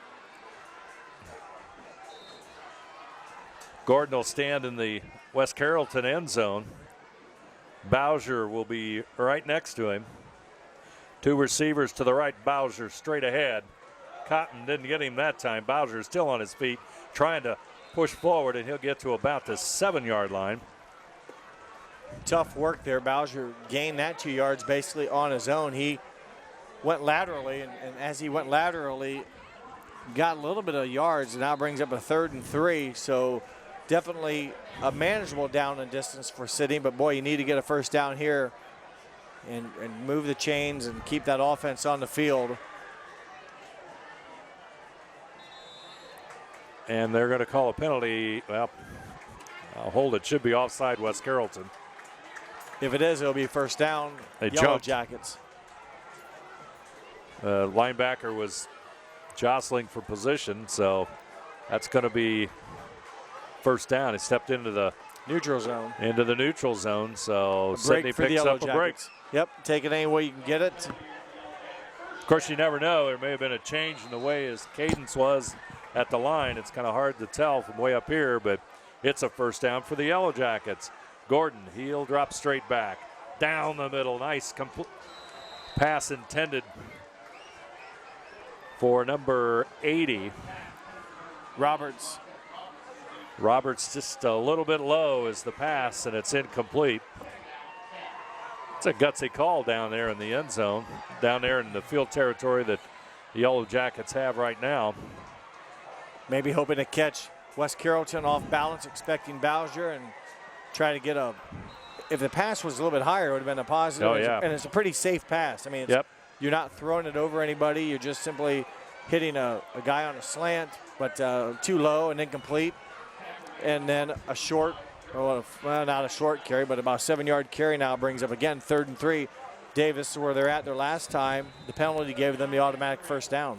Speaker 1: Gordon will stand in the West Carrollton end zone. Bowser will be right next to him. 2 receivers to the right, Bowser straight ahead. Cotton didn't get him that time. Bowser is still on his feet, trying to push forward, and he'll get to about the 7 yard line.
Speaker 2: Tough work there. Bowser gained that 2 yards basically on his own. He went laterally, and as he went laterally, got a little bit of yards, and now brings up a 3rd and 3. So definitely a manageable down and distance for Sidney, but boy, you need to get a first down here and move the chains and keep that offense on the field.
Speaker 1: And they're going to call a penalty. Well, I'll hold it. Should be offside West Carrollton.
Speaker 2: If it is, it'll be first down.
Speaker 1: They
Speaker 2: Yellow
Speaker 1: jumped.
Speaker 2: Jackets.
Speaker 1: Linebacker was jostling for position, so that's going to be first down. He stepped into the
Speaker 2: neutral zone.
Speaker 1: So Sidney picks up a break.
Speaker 2: Yep, take it any way you can get it.
Speaker 1: Of course, you never know. There may have been a change in the way his cadence was at the line. It's kind of hard to tell from way up here, but it's a first down for the Yellow Jackets. Gordon, he'll drop straight back. Down the middle. Nice pass intended for number 80.
Speaker 2: Roberts
Speaker 1: just a little bit low is the pass, and it's incomplete. It's a gutsy call down there in the end zone, down there in the field territory that the Yellow Jackets have right now.
Speaker 2: Maybe hoping to catch West Carrollton off balance, expecting Bowser, and try to get a – if the pass was a little bit higher, it would have been a positive.
Speaker 1: Oh, yeah.
Speaker 2: And it's a pretty safe pass. I mean, you're not throwing it over anybody. You're just simply hitting a guy on a slant, but too low and incomplete. And then a short – well, not a short carry, but about a 7 yard carry now brings up again 3rd and 3. Davis, where they're at their last time, the penalty gave them the automatic first down.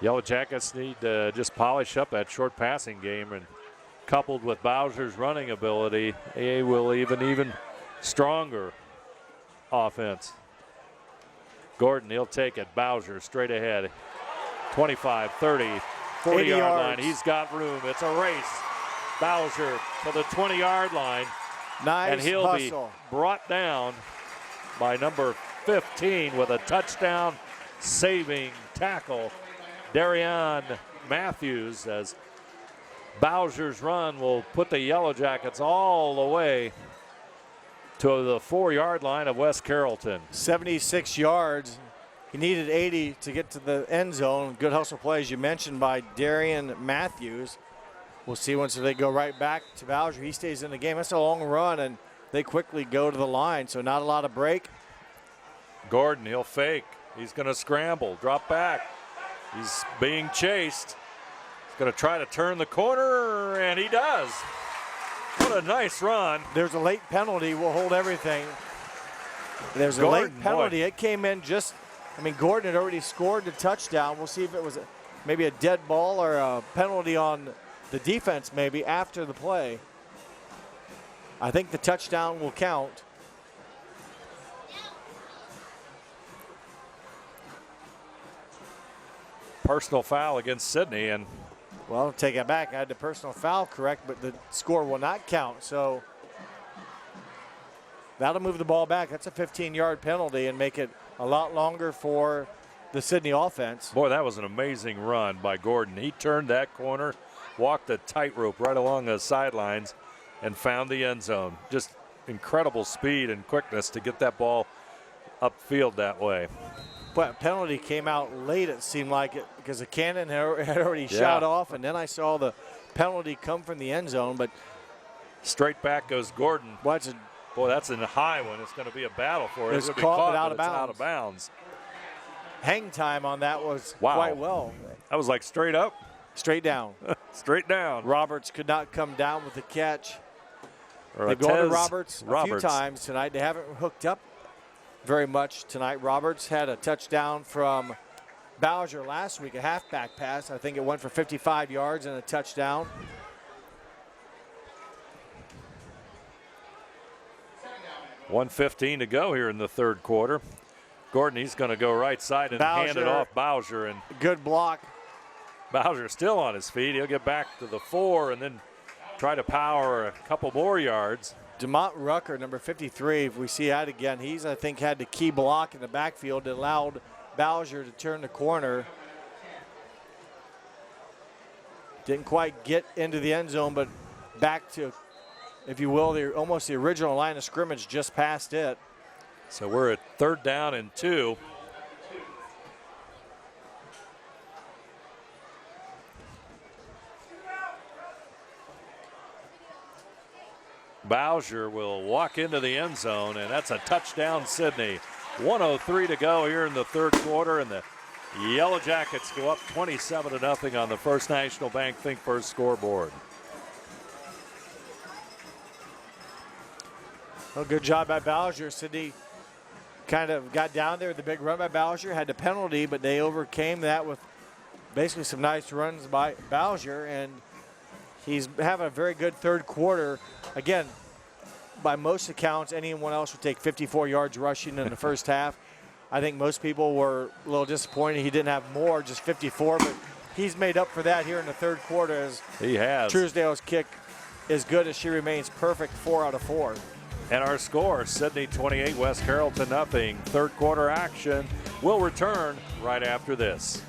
Speaker 1: Yellow Jackets need to just polish up that short passing game, and coupled with Bowser's running ability, they will even stronger offense. Gordon, he'll take it. Bowser straight ahead. 25, 30, 40 yard line. He's got room. It's a race. Bowser to the 20-yard line.
Speaker 2: Nice
Speaker 1: and he'll
Speaker 2: hustle.
Speaker 1: Be brought down by number 15 with a touchdown saving tackle, Darian Matthews, as Bowser's run will put the Yellow Jackets all the way to the 4 yard line of West Carrollton.
Speaker 2: 76 yards. He needed 80 to get to the end zone. Good hustle play, as you mentioned, by Darian Matthews. We'll see once they go right back to Bowser. He stays in the game. That's a long run, and they quickly go to the line, so not a lot of break.
Speaker 1: Gordon, he'll fake. He's going to scramble, drop back. He's being chased. He's going to try to turn the corner, and he does. What a nice run.
Speaker 2: There's a late penalty. We'll hold everything. There's a late penalty. It came in just, Gordon had already scored the touchdown. We'll see if it was maybe a dead ball or a penalty on the defense maybe after the play. I think the touchdown will count.
Speaker 1: Personal foul against Sidney, and
Speaker 2: Well, take it back. I had the personal foul correct, but the score will not count. So that'll move the ball back. That's a 15-yard penalty and make it a lot longer for the Sidney offense.
Speaker 1: Boy, that was an amazing run by Gordon. He turned that corner, walked a tightrope right along the sidelines, and found the end zone. Just incredible speed and quickness to get that ball upfield that way.
Speaker 2: But penalty came out late, it seemed like, it because the cannon had already shot off, and then I saw the penalty come from the end zone. But
Speaker 1: straight back goes Gordon.
Speaker 2: Boy,
Speaker 1: that's a high one. It's going to be a battle for it.
Speaker 2: It was caught, but out of bounds. Hang time on that was quite well.
Speaker 1: That was like straight up.
Speaker 2: Straight down.
Speaker 1: Straight down.
Speaker 2: Roberts could not come down with the catch. They've
Speaker 1: gone
Speaker 2: to Roberts a few times tonight. They haven't hooked up very much tonight. Roberts had a touchdown from Bowser last week, a halfback pass. I think it went for 55 yards and a touchdown.
Speaker 1: $1:15 to go here in the third quarter. Gordon, he's going to go right side and hand it off Bowser. And
Speaker 2: good block.
Speaker 1: Bowser still on his feet. He'll get back to the 4 and then try to power a couple more yards.
Speaker 2: DeMont Rucker, number 53, if we see that again, he's, I think, had the key block in the backfield that allowed Bowser to turn the corner. Didn't quite get into the end zone, but back to, if you will, almost the original line of scrimmage, just past it.
Speaker 1: So we're at 3rd down and 2. Bowser will walk into the end zone, and that's a touchdown, Sidney. 1:03 to go here in the third quarter, and the Yellow Jackets go up 27-0 on the First National Bank Think First scoreboard.
Speaker 2: Well, good job by Bowser. Sidney kind of got down there with the big run by Bowser, had the penalty, but they overcame that with basically some nice runs by Bowser, and he's having a very good third quarter. Again, by most accounts, anyone else would take 54 yards rushing in the first half. I think most people were a little disappointed he didn't have more, just 54, but he's made up for that here in the third quarter as
Speaker 1: he has.
Speaker 2: Truesdale's kick is good as she remains perfect, 4 out of 4.
Speaker 1: And our score, Sidney 28, West Carrollton 0. Third quarter action will return right after this.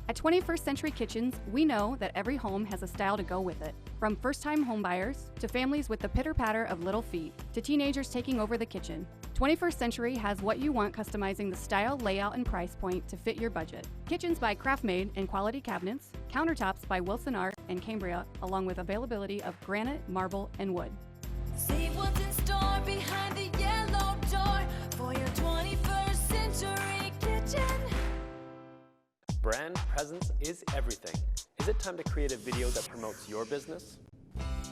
Speaker 3: At 21st Century Kitchens, we know that every home has a style to go with it. From first-time homebuyers to families with the pitter-patter of little feet to teenagers taking over the kitchen, 21st Century has what you want, customizing the style, layout, and price point to fit your budget. Kitchens by Craftmade and quality cabinets, countertops by Wilson Art and Cambria, along with availability of granite, marble, and wood.
Speaker 5: See what's in store behind the yellow door for your 21st Century Kitchen.
Speaker 10: Brand presence is everything. Is it time to create a video that promotes your business?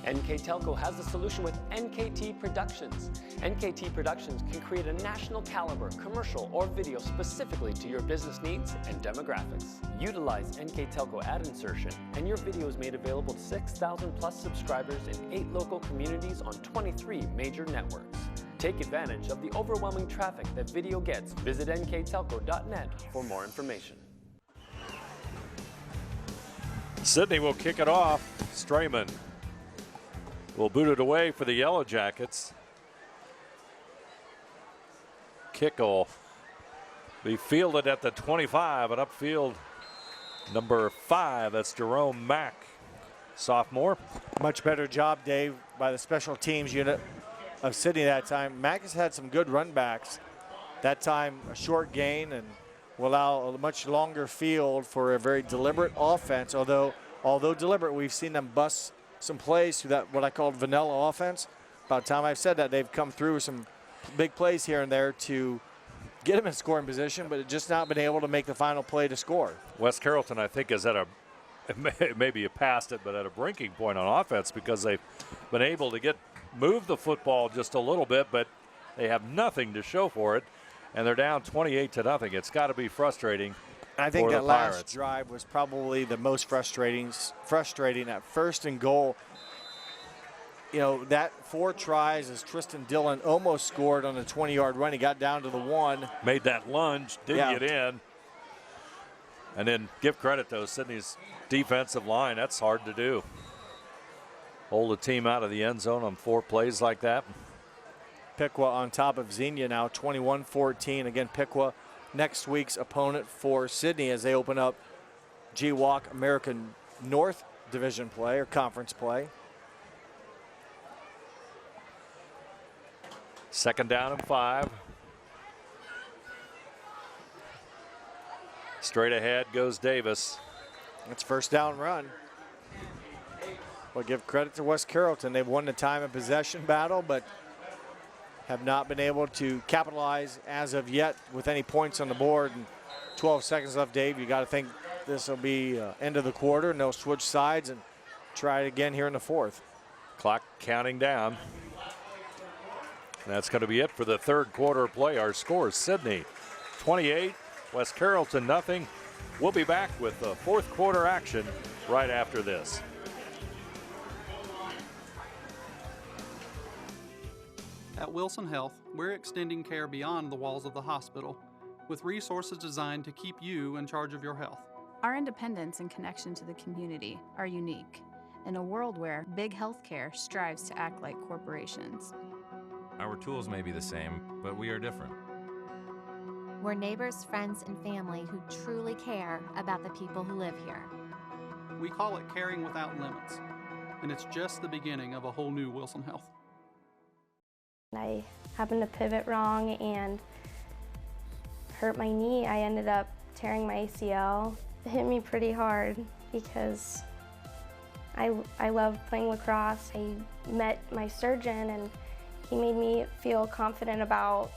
Speaker 10: NKTelco has the solution with NKT Productions. NKT Productions can create a national caliber commercial or video specifically to your business needs and demographics. Utilize NKTelco ad insertion and your video is made available to 6,000 plus subscribers in 8 local communities on 23 major networks. Take advantage of the overwhelming traffic that video gets. Visit nktelco.net for more information.
Speaker 1: Sidney will kick it off. Strayman will boot it away for the Yellow Jackets. Kick will be fielded at the 25, and upfield number 5, that's Jerome Mack, sophomore.
Speaker 2: Much better job, Dave, by the special teams unit of Sidney that time. Mack has had some good run backs. That time a short gain and will allow a much longer field for a very deliberate offense. Although deliberate, we've seen them bust some plays through that, what I call vanilla offense. By the time I've said that, they've come through some big plays here and there to get them in scoring position, but just not been able to make the final play to score.
Speaker 1: West Carrollton, I think, is at a, maybe past it, but at a breaking point on offense because they've been able to move the football just a little bit, but they have nothing to show for it. And they're down 28-0. It's got to be frustrating.
Speaker 2: I think
Speaker 1: for
Speaker 2: that
Speaker 1: the
Speaker 2: last
Speaker 1: Pirates.
Speaker 2: drive was probably the most frustrating at first and goal. You know, that 4 tries as Tristan Dillon almost scored on a 20-yard run. He got down to the 1.
Speaker 1: Made that lunge, didn't get in. And then give credit, though, Sidney's defensive line. That's hard to do. Hold a team out of the end zone on 4 plays like that.
Speaker 2: Piqua on top of Xenia now, 21-14. Again, Piqua next week's opponent for Sidney as they open up GWAC American North Division play or conference play.
Speaker 1: 2nd down and 5. Straight ahead goes Davis.
Speaker 2: That's 1st down run. We'll give credit to West Carrollton. They've won the time of possession battle, but have not been able to capitalize as of yet with any points on the board. And 12 seconds left, Dave. You got to think this will be end of the quarter, and they'll switch sides and try it again here in the 4th.
Speaker 1: Clock counting down. And that's going to be it for the 3rd quarter play. Our scores: Sidney 28, West Carrollton nothing. We'll be back with the 4th quarter action right after this.
Speaker 6: At Wilson Health, we're extending care beyond the walls of the hospital with resources designed to keep you in charge of your health.
Speaker 7: Our independence and connection to the community are unique in a world where big healthcare strives to act like corporations.
Speaker 8: Our tools may be the same, but we are different.
Speaker 24: We're neighbors, friends, and family who truly care about the people who live here.
Speaker 6: We call it caring without limits, and it's just the beginning of a whole new Wilson Health.
Speaker 25: I happened to pivot wrong and hurt my knee. I ended up tearing my ACL. It hit me pretty hard because I love playing lacrosse. I met my surgeon and he made me feel confident about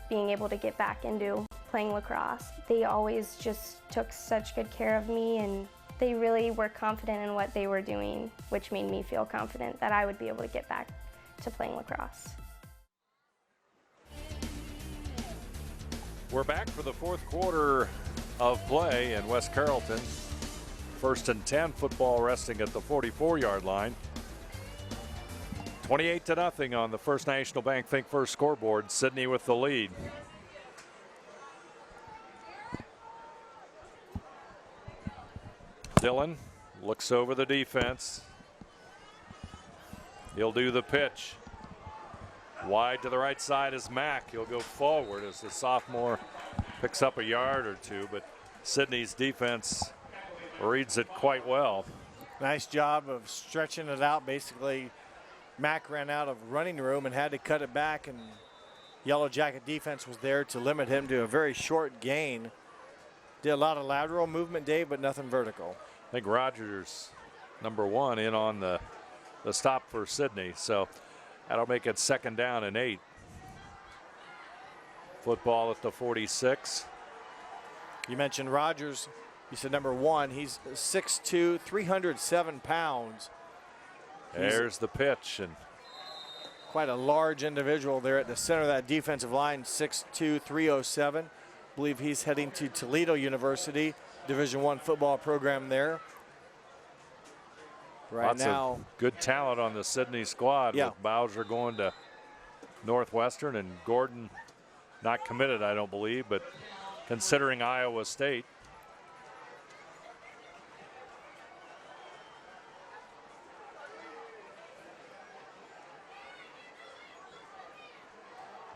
Speaker 25: being able to get back into playing lacrosse. They always just took such good care of me, and they really were confident in what they were doing, which made me feel confident that I would be able to get back to playing lacrosse.
Speaker 1: We're back for the 4th quarter of play in West Carrollton. 1st and 10, football resting at the 44-yard line. 28-0 on the First National Bank Think First scoreboard. Sidney with the lead. Dillon looks over the defense. He'll do the pitch. Wide to the right side is Mack. He'll go forward as the sophomore picks up a yard or 2, but Sidney's defense reads it quite well.
Speaker 2: Nice job of stretching it out. Basically, Mack ran out of running room and had to cut it back, and Yellow Jacket defense was there to limit him to a very short gain. Did a lot of lateral movement, Dave, but nothing vertical.
Speaker 1: I think Rogers, #1, in on the stop for Sidney, so that'll make it 2nd down and 8. Football at the 46.
Speaker 2: You mentioned Rogers. You said #1. He's 6'2", 307 pounds.
Speaker 1: There's the pitch, and
Speaker 2: quite a large individual there at the center of that defensive line, 6'2", 307. I believe he's heading to Toledo University, Division I football program there.
Speaker 1: Lots of good talent on the Sidney squad, with Bowser going to Northwestern and Gordon not committed, I don't believe, but considering Iowa State.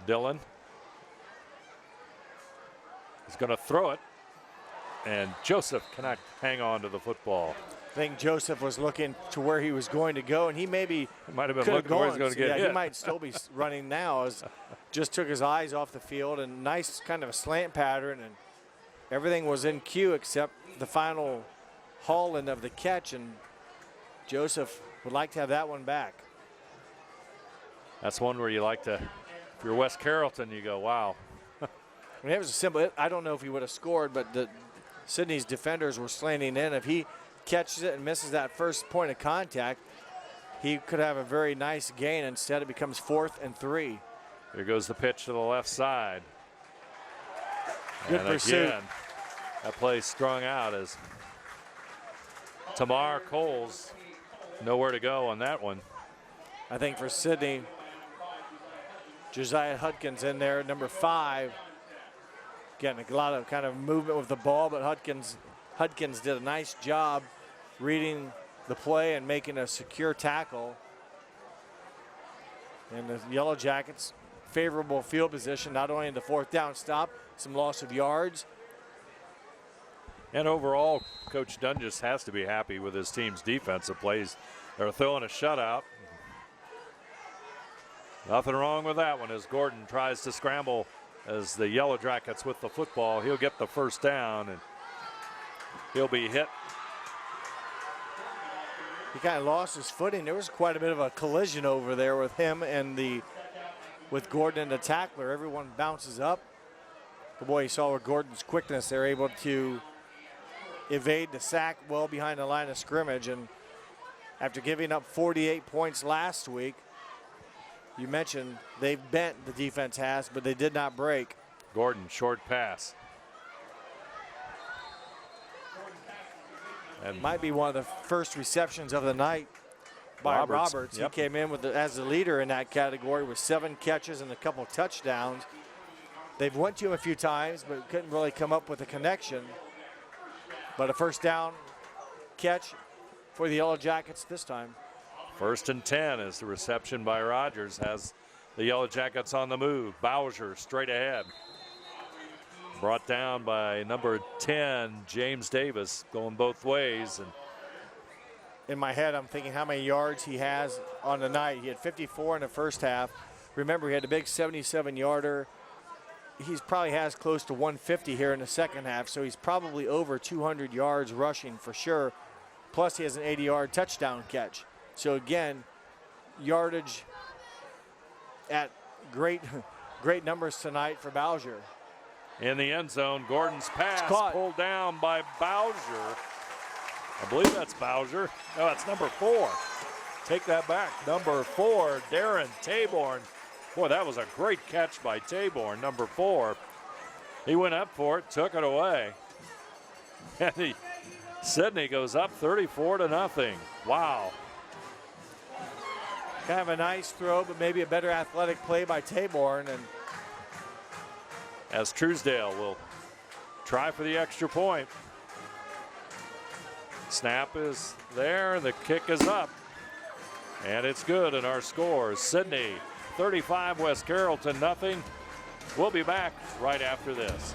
Speaker 1: Dillon is going to throw it, and Joseph cannot hang on to the football.
Speaker 2: I think Joseph was looking to where he was going to go, and he might have
Speaker 1: been looking where he's going to get hit.
Speaker 2: He might still be running now, as just took his eyes off the field, and nice kind of a slant pattern, and everything was in cue except the final hauling of the catch, and Joseph would like to have that one back.
Speaker 1: That's one where you like to, if you're West Carrollton, you go, wow.
Speaker 2: I mean, it was a simple, I don't know if he would have scored, but Sidney's defenders were slanting in. If he catches it and misses that first point of contact, he could have a very nice gain. Instead, it becomes 4th and 3.
Speaker 1: Here goes the pitch to the left side.
Speaker 2: Good pursuit.
Speaker 1: Again, that play strung out as Tamar Coles nowhere to go on that one.
Speaker 2: I think for Sidney, Josiah Hudkins in there, #5. Getting a lot of kind of movement with the ball, but Hudkins Hudkins did a nice job reading the play and making a secure tackle. And the Yellow Jackets, favorable field position, not only in the 4th down stop, some loss of yards.
Speaker 1: And overall, Coach Dunges has to be happy with his team's defensive plays. They're throwing a shutout. Nothing wrong with that one as Gordon tries to scramble as the Yellow Jackets with the football. He'll get the first down and he'll be hit.
Speaker 2: He kind of lost his footing. There was quite a bit of a collision over there with him and with Gordon and the tackler. Everyone bounces up. But boy, you saw with Gordon's quickness, they're able to evade the sack well behind the line of scrimmage. And after giving up 48 points last week, you mentioned they've bent, the defense has, but they did not break.
Speaker 1: Gordon, short pass.
Speaker 2: And might be one of the first receptions of the night by Roberts.
Speaker 1: Yep.
Speaker 2: He came in as the leader in that category with 7 catches and a couple touchdowns. They've went to him a few times, but couldn't really come up with a connection. But a first down catch for the Yellow Jackets this time.
Speaker 1: 1st and 10 as the reception by Rogers has the Yellow Jackets on the move. Bowser straight ahead. Brought down by number 10, James Davis, going both ways. And
Speaker 2: in my head, I'm thinking how many yards he has on the night. He had 54 in the first half. Remember, he had a big 77-yarder. He probably has close to 150 here in the second half, so he's probably over 200 yards rushing for sure. Plus, he has an 80-yard touchdown catch. So again, yardage at great numbers tonight for Bowser.
Speaker 1: In the end zone, Gordon's pass pulled down by Bowser. I believe that's Bowser. No, that's number 4. Take that back. Number 4, Darren Taborn. Boy, that was a great catch by Taborn, number 4. He went up for it, took it away. And Sidney goes up 34-0. Wow.
Speaker 2: Kind of a nice throw, but maybe a better athletic play by Taborn. And
Speaker 1: as Truesdale will try for the extra point. Snap is there, the kick is up. And it's good, and our score, Sidney 35, West Carrollton 0. We'll be back right after this.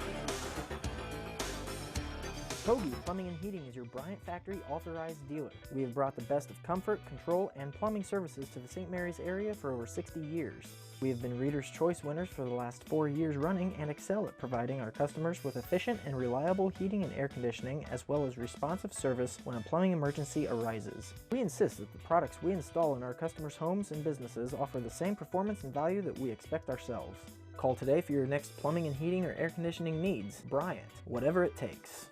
Speaker 9: Kogi Plumbing and Heating is your Bryant Factory authorized dealer. We have brought the best of comfort, control, and plumbing services to the St. Mary's area for over 60 years. We have been Reader's Choice winners for the last 4 years running and excel at providing our customers with efficient and reliable heating and air conditioning, as well as responsive service when a plumbing emergency arises. We insist that the products we install in our customers' homes and businesses offer the same performance and value that we expect ourselves. Call today for your next plumbing and heating or air conditioning needs. Bryant, whatever it takes.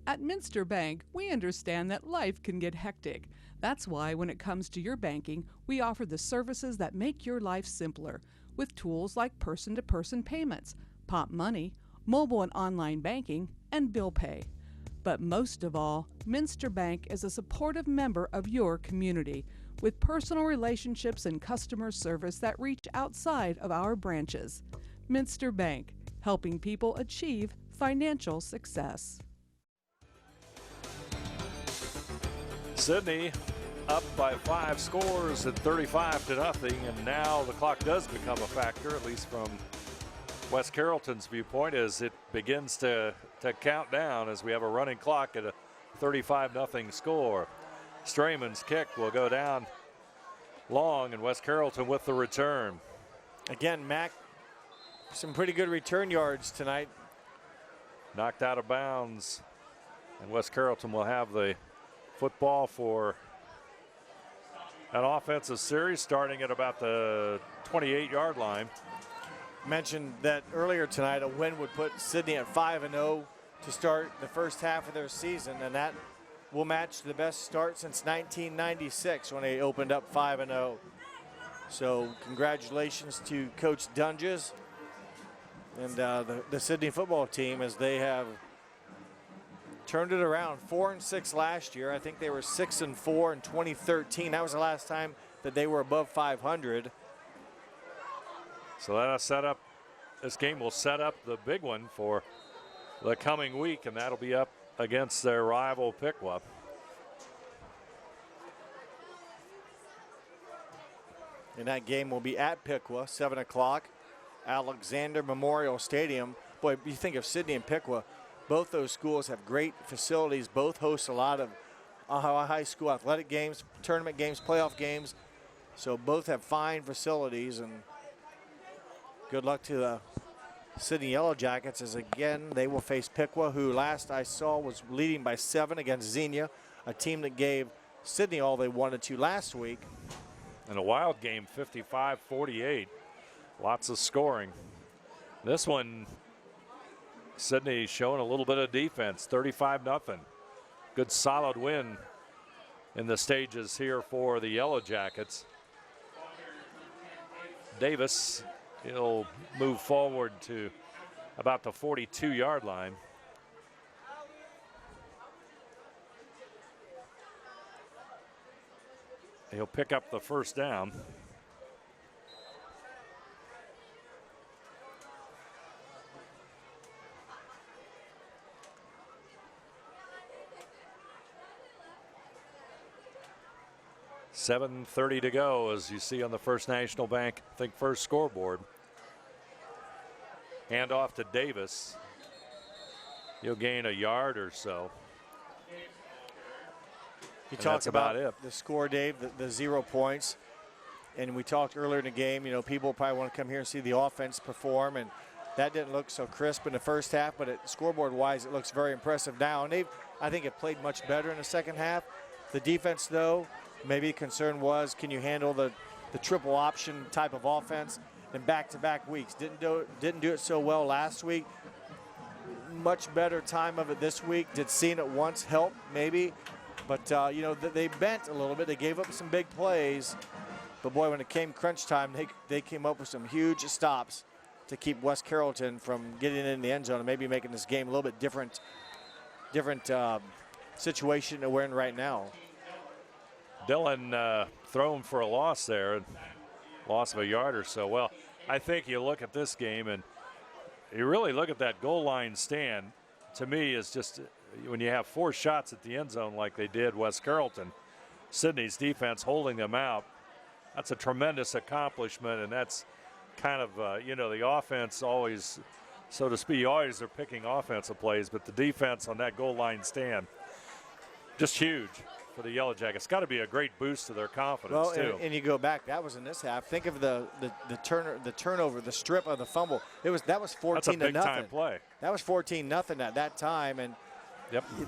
Speaker 11: At Minster Bank, we understand that life can get hectic. That's why when it comes to your banking, we offer the services that make your life simpler, with tools like person-to-person payments, Pop Money, mobile and online banking, and bill pay. But most of all, Minster Bank is a supportive member of your community, with personal relationships and customer service that reach outside of our branches. Minster Bank, helping people achieve financial success.
Speaker 1: Sidney up by 5 scores at 35-0, and now the clock does become a factor, at least from West Carrollton's viewpoint, as it begins to count down as we have a running clock at a 35-0 score. Strayman's kick will go down long, and West Carrollton with the return.
Speaker 2: Again, Mac, some pretty good return yards tonight.
Speaker 1: Knocked out of bounds, and West Carrollton will have the football for an offensive series starting at about the 28-yard line.
Speaker 2: Mentioned that earlier tonight, a win would put Sidney at 5-0 to start the first half of their season, and that will match the best start since 1996 when they opened up 5-0. So congratulations to Coach Dunges and the Sidney football team, as they have turned it around. 4-6 last year. I think they were 6-4 in 2013. That was the last time that they were above 500.
Speaker 1: So that'll set up, this game will set up the big one for the coming week, and that'll be up against their rival Piqua.
Speaker 2: And that game will be at Piqua, 7 o'clock, Alexander Memorial Stadium. Boy, you think of Sidney and Piqua, both those schools have great facilities. Both host a lot of high school athletic games, tournament games, playoff games. So both have fine facilities, and good luck to the Sidney Yellow Jackets as again they will face Piqua, who last I saw was leading by 7 against Xenia, a team that gave Sidney all they wanted to last week.
Speaker 1: In a wild game, 55-48. Lots of scoring. This one, Sidney showing a little bit of defense, 35-0. Good solid win in the stages here for the Yellow Jackets. Davis, he'll move forward to about the 42-yard line. He'll pick up the first down. .7:30 to go, as you see on the First National Bank Think First scoreboard. Hand off to Davis. He'll gain a yard or so.
Speaker 2: You talked about the score, Dave, the 0 points. And we talked earlier in the game, you know, people probably want to come here and see the offense perform. And that didn't look so crisp in the first half, but scoreboard-wise, it looks very impressive now. And they've, I think, have played much better in the second half. The defense, though, maybe the concern was, can you handle the triple option type of offense in back-to-back weeks? Didn't do it so well last week. Much better time of it this week. Did seeing it once help? Maybe. But, you know, they bent a little bit. They gave up some big plays. But, boy, when it came crunch time, they came up with some huge stops to keep West Carrollton from getting in the end zone and maybe making this game a little bit different situation that we're in right now.
Speaker 1: Dillon thrown for a loss there, loss of a yard or so. Well, I think you look at this game and you really look at that goal line stand. To me, is just when you have 4 shots at the end zone like they did West Carrollton, Sidney's defense holding them out. That's a tremendous accomplishment, and that's kind of, you know, the offense always, so to speak, always are picking offensive plays, but the defense on that goal line stand, just huge for the Yellow Jackets. Got to be a great boost to their confidence, too.
Speaker 2: And you go back, that was in this half. Think of the turnover, the strip of the fumble. That was 14
Speaker 1: That's a
Speaker 2: to
Speaker 1: big
Speaker 2: nothing.
Speaker 1: time play.
Speaker 2: That was 14-0 at that time, and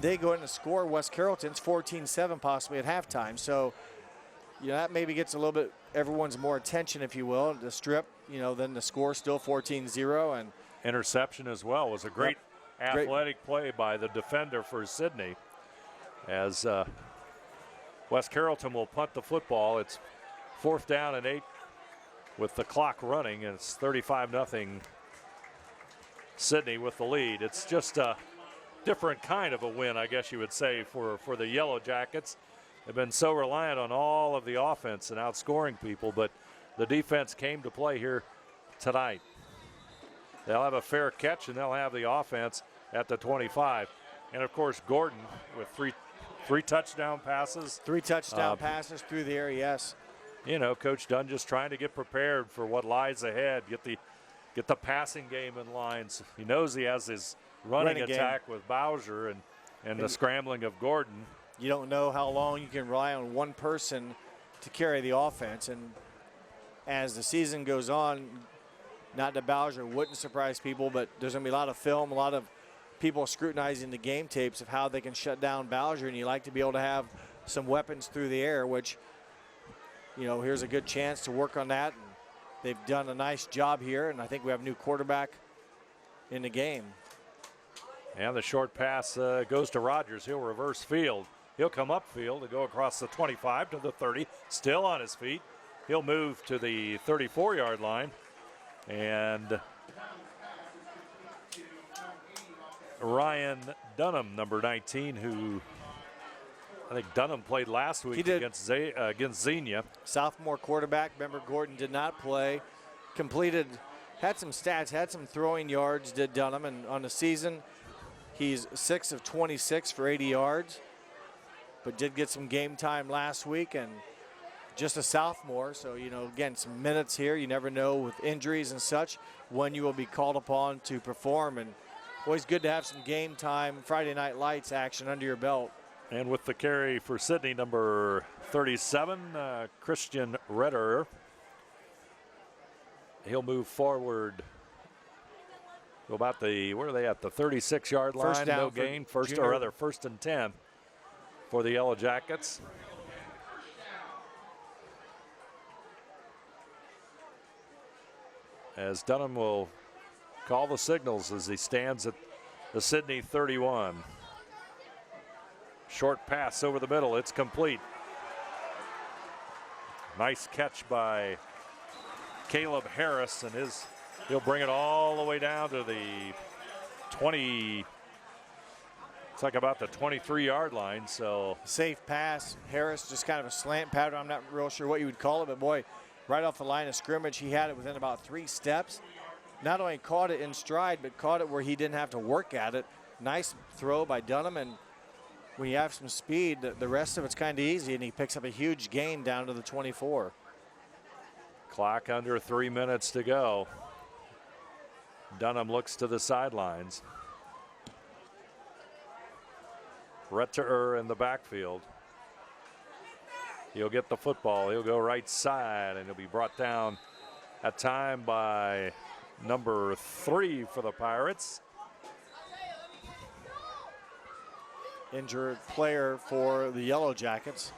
Speaker 2: they go in and score West Carrollton's 14-7 possibly at halftime. So, you know, that maybe gets a little bit everyone's more attention, if you will. The strip, you know, then the score still 14-0, and
Speaker 1: interception as well. It was a great athletic play by the defender for Sidney. As West Carrollton will punt the football. It's 4th down and 8 with the clock running, and it's 35-0 Sidney with the lead. It's just a different kind of a win, I guess you would say, for the Yellow Jackets. They've been so reliant on all of the offense and outscoring people, but the defense came to play here tonight. They'll have a fair catch, and they'll have the offense at the 25. And, of course, Gordon with three touchdown passes.
Speaker 2: 3 touchdown passes through the air, yes.
Speaker 1: You know, Coach Dunn just trying to get prepared for what lies ahead, get the passing game in lines. He knows he has his running attack with Bowser and the scrambling of Gordon.
Speaker 2: You don't know how long you can rely on one person to carry the offense. And as the season goes on, not that Bowser wouldn't surprise people, but there's going to be a lot of film, a lot of people scrutinizing the game tapes of how they can shut down Bowser, and you like to be able to have some weapons through the air, which, you know, here's a good chance to work on that. And they've done a nice job here, and I think we have a new quarterback in the game.
Speaker 1: And the short pass goes to Rogers. He'll reverse field. He'll come upfield to go across the 25 to the 30, still on his feet. He'll move to the 34-yard line, and Ryan Dunham, number 19, who I think Dunham played last week against Xenia.
Speaker 2: Sophomore quarterback. Remember, Gordon did not play. Completed, had some stats, had some throwing yards, did Dunham. And on the season, He's 6 of 26 for 80 yards, but did get some game time last week and just a sophomore. So, you know, again, some minutes here. You never know with injuries and such when you will be called upon to perform. And always good to have some game time, Friday Night Lights action under your belt.
Speaker 1: And with the carry for Sidney, number 37, Christian Redder. He'll move forward to about the, where are they at? The 36-yard line.
Speaker 2: First down,
Speaker 1: no gain. First,
Speaker 2: junior.
Speaker 1: or rather, 1st and 10 for the Yellow Jackets. As Dunham will call the signals as he stands at the Sidney 31. Short pass over the middle. It's complete. Nice catch by Caleb Harris, and he'll bring it all the way down to the 20. It's like about the 23-yard line. So
Speaker 2: safe pass. Harris just kind of a slant pattern. I'm not real sure what you would call it, but boy, right off the line of scrimmage, he had it within about 3 steps. Not only caught it in stride, but caught it where he didn't have to work at it. Nice throw by Dunham, and when you have some speed, the rest of it's kind of easy, and he picks up a huge gain down to the 24.
Speaker 1: Clock under 3 minutes to go. Dunham looks to the sidelines. Retterer in the backfield. He'll get the football. He'll go right side, and he'll be brought down at time by number 3 for the Pirates.
Speaker 2: Injured player for the Yellow Jackets.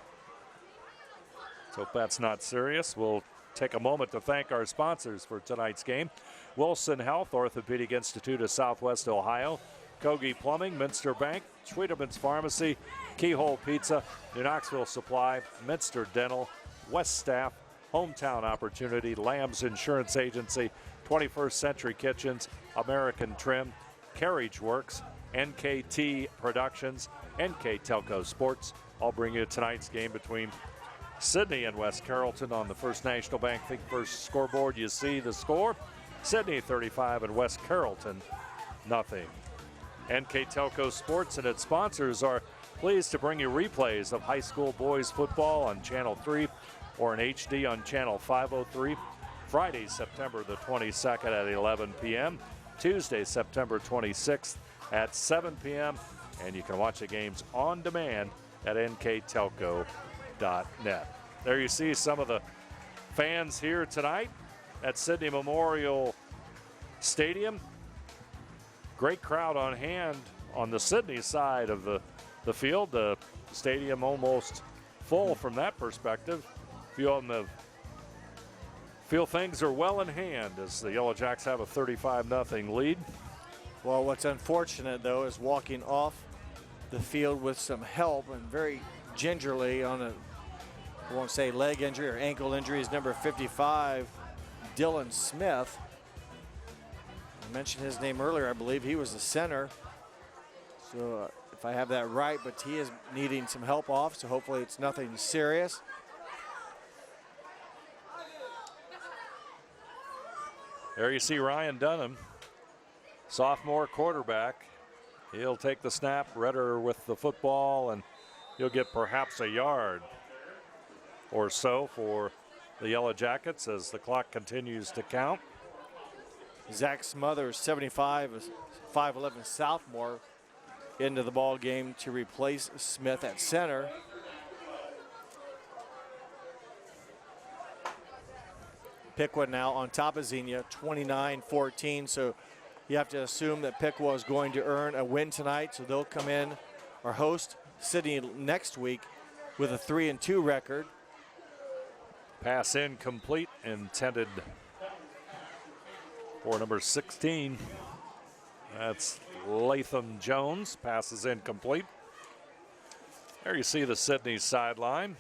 Speaker 1: Let's hope that's not serious. We'll take a moment to thank our sponsors for tonight's game. Wilson Health, Orthopedic Institute of Southwest Ohio, Kogi Plumbing, Minster Bank, Schwederman's Pharmacy, Keyhole Pizza, New Knoxville Supply, Minster Dental, West Staff, Hometown Opportunity, Lamb's Insurance Agency, 21st Century Kitchens, American Trim, Carriage Works, NKT Productions, NKTelco Sports. I'll bring you tonight's game between Sidney and West Carrollton on the First National Bank Think First scoreboard. You see the score. Sidney 35 and West Carrollton nothing. NKTelco Sports and its sponsors are pleased to bring you replays of high school boys football on Channel 3 or in HD on Channel 503. Friday, September the 22nd at 11 p.m. Tuesday, September 26th at 7 p.m. And you can watch the games on demand at nktelco.net. There you see some of the fans here tonight at Sidney Memorial Stadium. Great crowd on hand on the Sidney side of the field. The stadium almost full from that perspective. A few of them feel things are well in hand as the Yellow Jacks have a 35-0 lead.
Speaker 2: Well, what's unfortunate, though, is walking off the field with some help and very gingerly on a, I won't say leg injury or ankle injury, is number 55, Dylan Smith. I mentioned his name earlier. I believe he was the center. So if I have that right, but he is needing some help off, so hopefully it's nothing serious.
Speaker 1: There you see Ryan Dunham, sophomore quarterback. He'll take the snap, Redder with the football, and he'll get perhaps a yard or so for the Yellow Jackets as the clock continues to count.
Speaker 2: Zach Smothers, 75, 5'11 sophomore, into the ball game to replace Smith at center. Piqua now on top of Xenia, 29-14. So you have to assume that Piqua is going to earn a win tonight. So they'll come in or host Sidney next week with a 3-2 record.
Speaker 1: Pass incomplete, intended for number 16. That's Latham Jones. Pass is incomplete. There you see the Sidney sideline.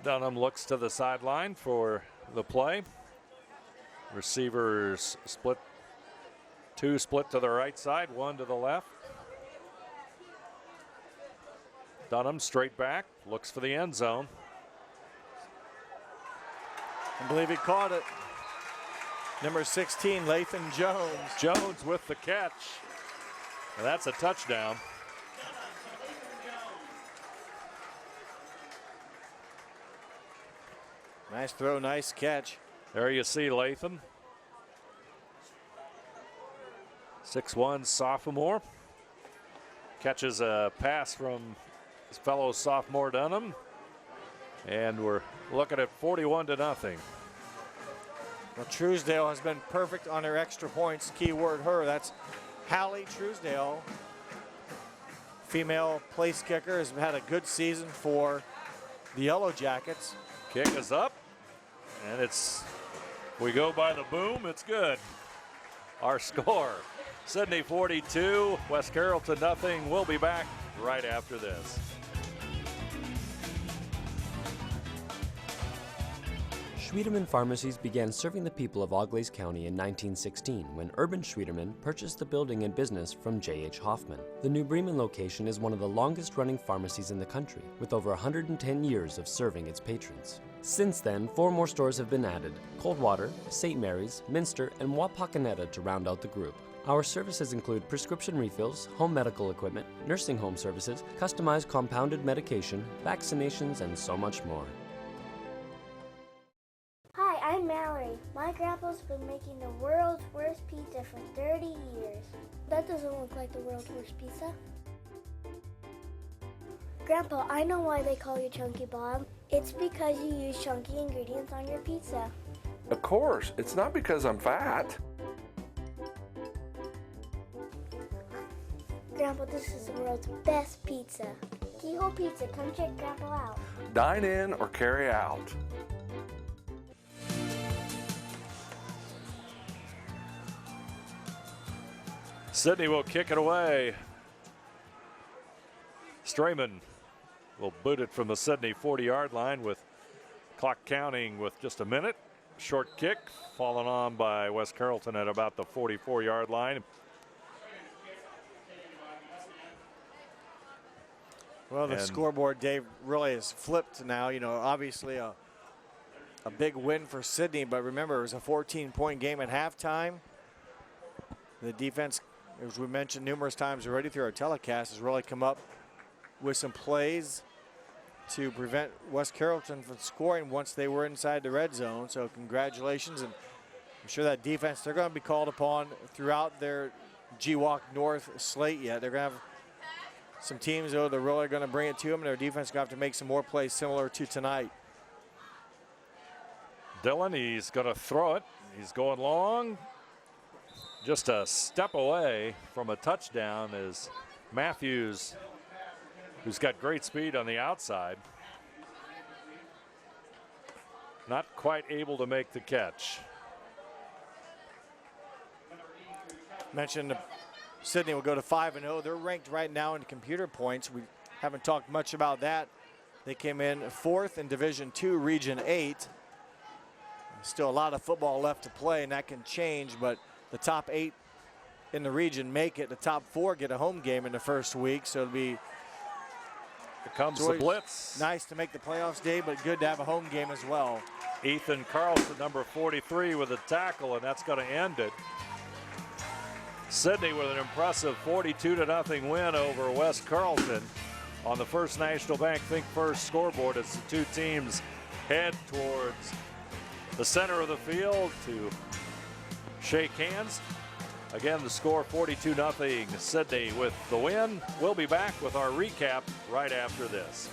Speaker 1: Dunham looks to the sideline for the play. Receivers split. Two split to the right side, one to the left. Dunham straight back, looks for the end zone.
Speaker 2: I believe he caught it. Number 16, Lathan Jones.
Speaker 1: Jones with the catch. And that's a touchdown.
Speaker 2: Nice throw, nice catch.
Speaker 1: There you see Lathan. 6'1" sophomore. Catches a pass from his fellow sophomore Dunham. And we're looking at 41-0.
Speaker 2: Well, Truesdale has been perfect on her extra points. Keyword her. That's Hallie Truesdale. Female place kicker, has had a good season for the Yellow Jackets.
Speaker 1: Kick is up. And we go by the boom, it's good. Our score, Sidney 42, West Carrollton 0. We'll be back right after this.
Speaker 10: Schwiedemann Pharmacies began serving the people of Auglaize County in 1916 when Urban Schwiedemann purchased the building and business from J.H. Hoffman. The New Bremen location is one of the longest-running pharmacies in the country, with over 110 years of serving its patrons. Since then, 4 more stores have been added: Coldwater, St. Mary's, Minster, and Wapakoneta to round out the group. Our services include prescription refills, home medical equipment, nursing home services, customized compounded medication, vaccinations, and so much more.
Speaker 12: Hi, I'm Mallory. My grandpa's been making the world's worst pizza for 30 years. That doesn't look like the world's worst pizza. Grandpa, I know why they call you Chunky Bob. It's because you use chunky ingredients on your pizza.
Speaker 13: Of course, it's not because I'm fat.
Speaker 12: Grandpa, this is the world's best pizza. Keyhole Pizza, come check Grandpa out.
Speaker 13: Dine in or carry out.
Speaker 1: Sidney will kick it away. Strayman will boot it from the Sidney 40-yard line with clock counting with just a minute. Short kick fallen on by West Carrollton at about the 44-yard line.
Speaker 2: Well, the scoreboard, Dave, really has flipped now. You know, obviously a big win for Sidney, but remember, it was a 14-point game at halftime. The defense, as we mentioned numerous times already through our telecast, has really come up with some plays to prevent West Carrollton from scoring once they were inside the red zone. So congratulations, and I'm sure that defense, they're going to be called upon throughout their GWalk North slate yet. They're going to have some teams, though, they're really going to bring it to them, and their defense is going to have to make some more plays similar to tonight.
Speaker 1: Dillon, he's going to throw it. He's going long. Just a step away from a touchdown is Matthews, who's got great speed on the outside. Not quite able to make the catch.
Speaker 2: Mentioned Sidney will go to 5-0. They're ranked right now in computer points. We haven't talked much about that. They came in 4th in Division II, Region 8. Still a lot of football left to play, and that can change, but the top 8 in the region make it. The top 4 get a home game in the first week, so it'll be
Speaker 1: Here comes the blitz.
Speaker 2: Nice to make the playoffs, Dave, but good to have a home game as well.
Speaker 1: Ethan Carlson, number 43, with a tackle, and that's going to end it. Sidney with an impressive 42-0 win over West Carrollton on the First National Bank Think First scoreboard as the two teams head towards the center of the field to shake hands. Again, the score 42-0 Sidney with the win. We'll be back with our recap right after this.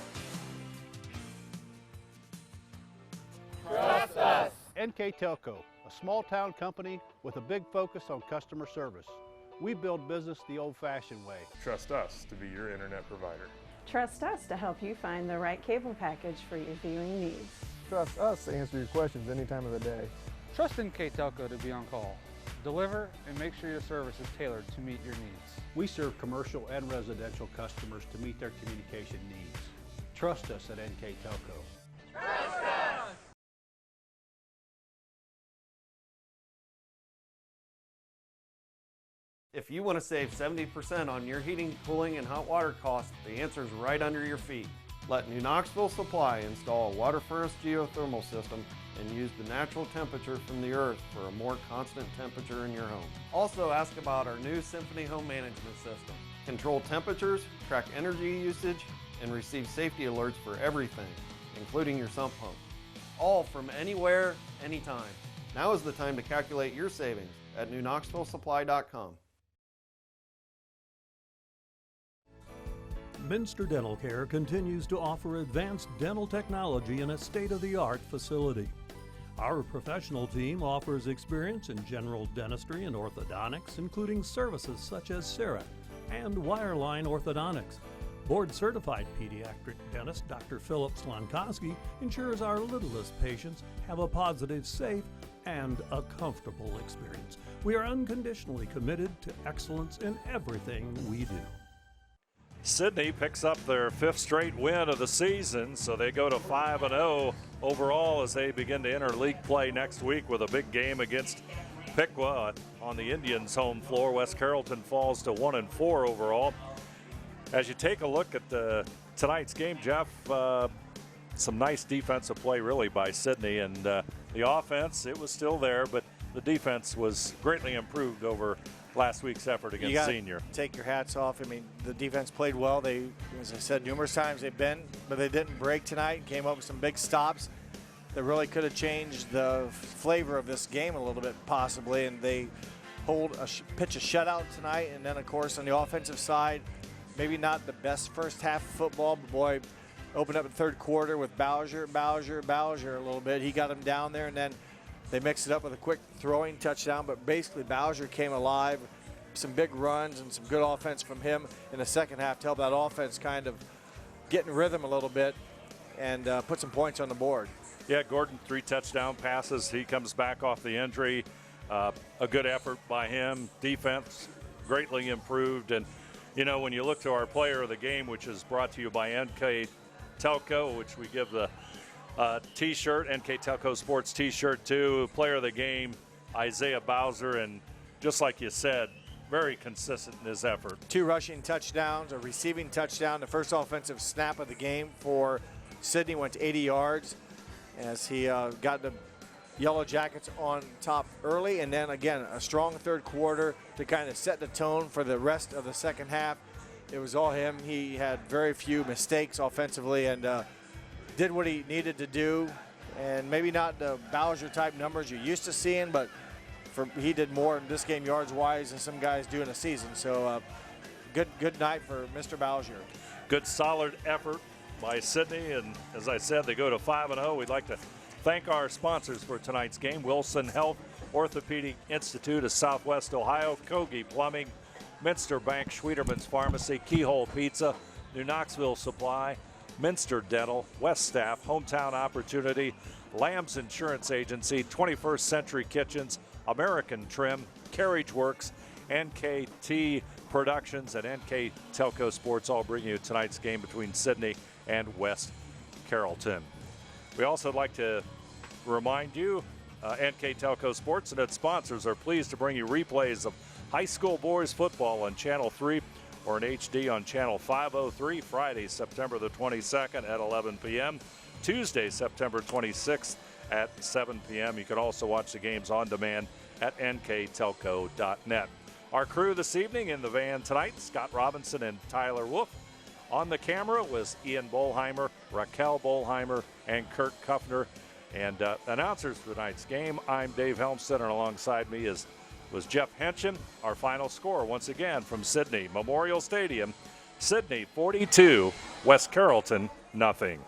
Speaker 15: Trust us. NKTelco, a small town company with a big focus on customer service. We build business the old-fashioned way.
Speaker 14: Trust us to be your internet provider.
Speaker 16: Trust us to help you find the right cable package for your viewing needs.
Speaker 17: Trust us to answer your questions any time of the day.
Speaker 26: Trust NKTelco to be on call. Deliver and make sure your service is tailored to meet your needs.
Speaker 15: We serve commercial and residential customers to meet their communication needs. Trust us at NKTelco. Trust us!
Speaker 18: If you want to save 70% on your heating, cooling, and hot water costs, the answer is right under your feet. Let New Knoxville Supply install a water furnace geothermal system and use the natural temperature from the earth for a more constant temperature in your home. Also ask about our new Symphony home management system. Control temperatures, track energy usage, and receive safety alerts for everything, including your sump pump. All from anywhere, anytime. Now is the time to calculate your savings at newknoxvillesupply.com.
Speaker 4: Minster Dental Care continues to offer advanced dental technology in a state-of-the-art facility. Our professional team offers experience in general dentistry and orthodontics, including services such as CEREC and wireline orthodontics. Board-certified pediatric dentist Dr. Philip Slonkowski ensures our littlest patients have a positive, safe, and a comfortable experience. We are unconditionally committed to excellence in everything we do.
Speaker 1: Sidney picks up their 5th straight win of the season, so they go to 5-0 overall as they begin to enter league play next week with a big game against Piqua on the Indians' home floor. West Carrollton falls to 1-4 overall. As you take a look at tonight's game, Jeff, some nice defensive play really by Sidney, and the offense, it was still there, but the defense was greatly improved over last week's effort against Senior.
Speaker 2: Take your hats off. I mean, the defense played well. They, as I said numerous times, they've been, but they didn't break tonight. Came up with some big stops that really could have changed the flavor of this game a little bit, possibly. And they pitch a shutout tonight. And then, of course, on the offensive side, maybe not the best first half of football, but boy, opened up in third quarter with Bowser a little bit. He got him down there, and then they mixed it up with a quick throwing touchdown, but basically Bowser came alive. Some big runs and some good offense from him in the second half to help that offense kind of get in rhythm a little bit and put some points on the board.
Speaker 1: Yeah, Gordon, 3 touchdown passes. He comes back off the injury. A good effort by him. Defense greatly improved. And, you know, when you look to our player of the game, which is brought to you by NKTelco, which we give the T-shirt, NKTelco Sports T-shirt too. Player of the game, Isaiah Bowser, and just like you said, very consistent in his effort.
Speaker 2: 2 rushing touchdowns, a receiving touchdown. The first offensive snap of the game for Sidney went to 80 yards as he got the Yellow Jackets on top early, and then again a strong third quarter to kind of set the tone for the rest of the second half. It was all him. He had very few mistakes offensively and did what he needed to do, and maybe not the Bowser type numbers you're used to seeing, but he did more in this game yards wise than some guys do in a season. So good night for Mr. Bowser.
Speaker 1: Good solid effort by Sidney, and as I said, they go to 5-0. We'd like to thank our sponsors for tonight's game: Wilson Health, Orthopedic Institute of Southwest Ohio, Kogi Plumbing, Minster Bank, Schwieterman's Pharmacy, Keyhole Pizza, New Knoxville Supply, Minster Dental, West Staff, Hometown Opportunity, Lamb's Insurance Agency, 21st Century Kitchens, American Trim, Carriage Works, NKT Productions, and NKTelco Sports all bring you tonight's game between Sidney and West Carrollton. We also like to remind you, NKTelco Sports and its sponsors are pleased to bring you replays of high school boys football on Channel 3 or in HD on Channel 503, Friday, September the 22nd at 11 p.m., Tuesday, September 26th at 7 p.m. You can also watch the games on demand at nktelco.net. Our crew this evening in the van tonight, Scott Robinson and Tyler Wolf. On the camera was Ian Bolheimer, Raquel Bolheimer, and Kurt Kuffner. And announcers for tonight's game, I'm Dave Helmstead, and alongside me was Jeff Henschen. Our final score, once again, from Sidney Memorial Stadium, Sidney 42, West Carrollton 0.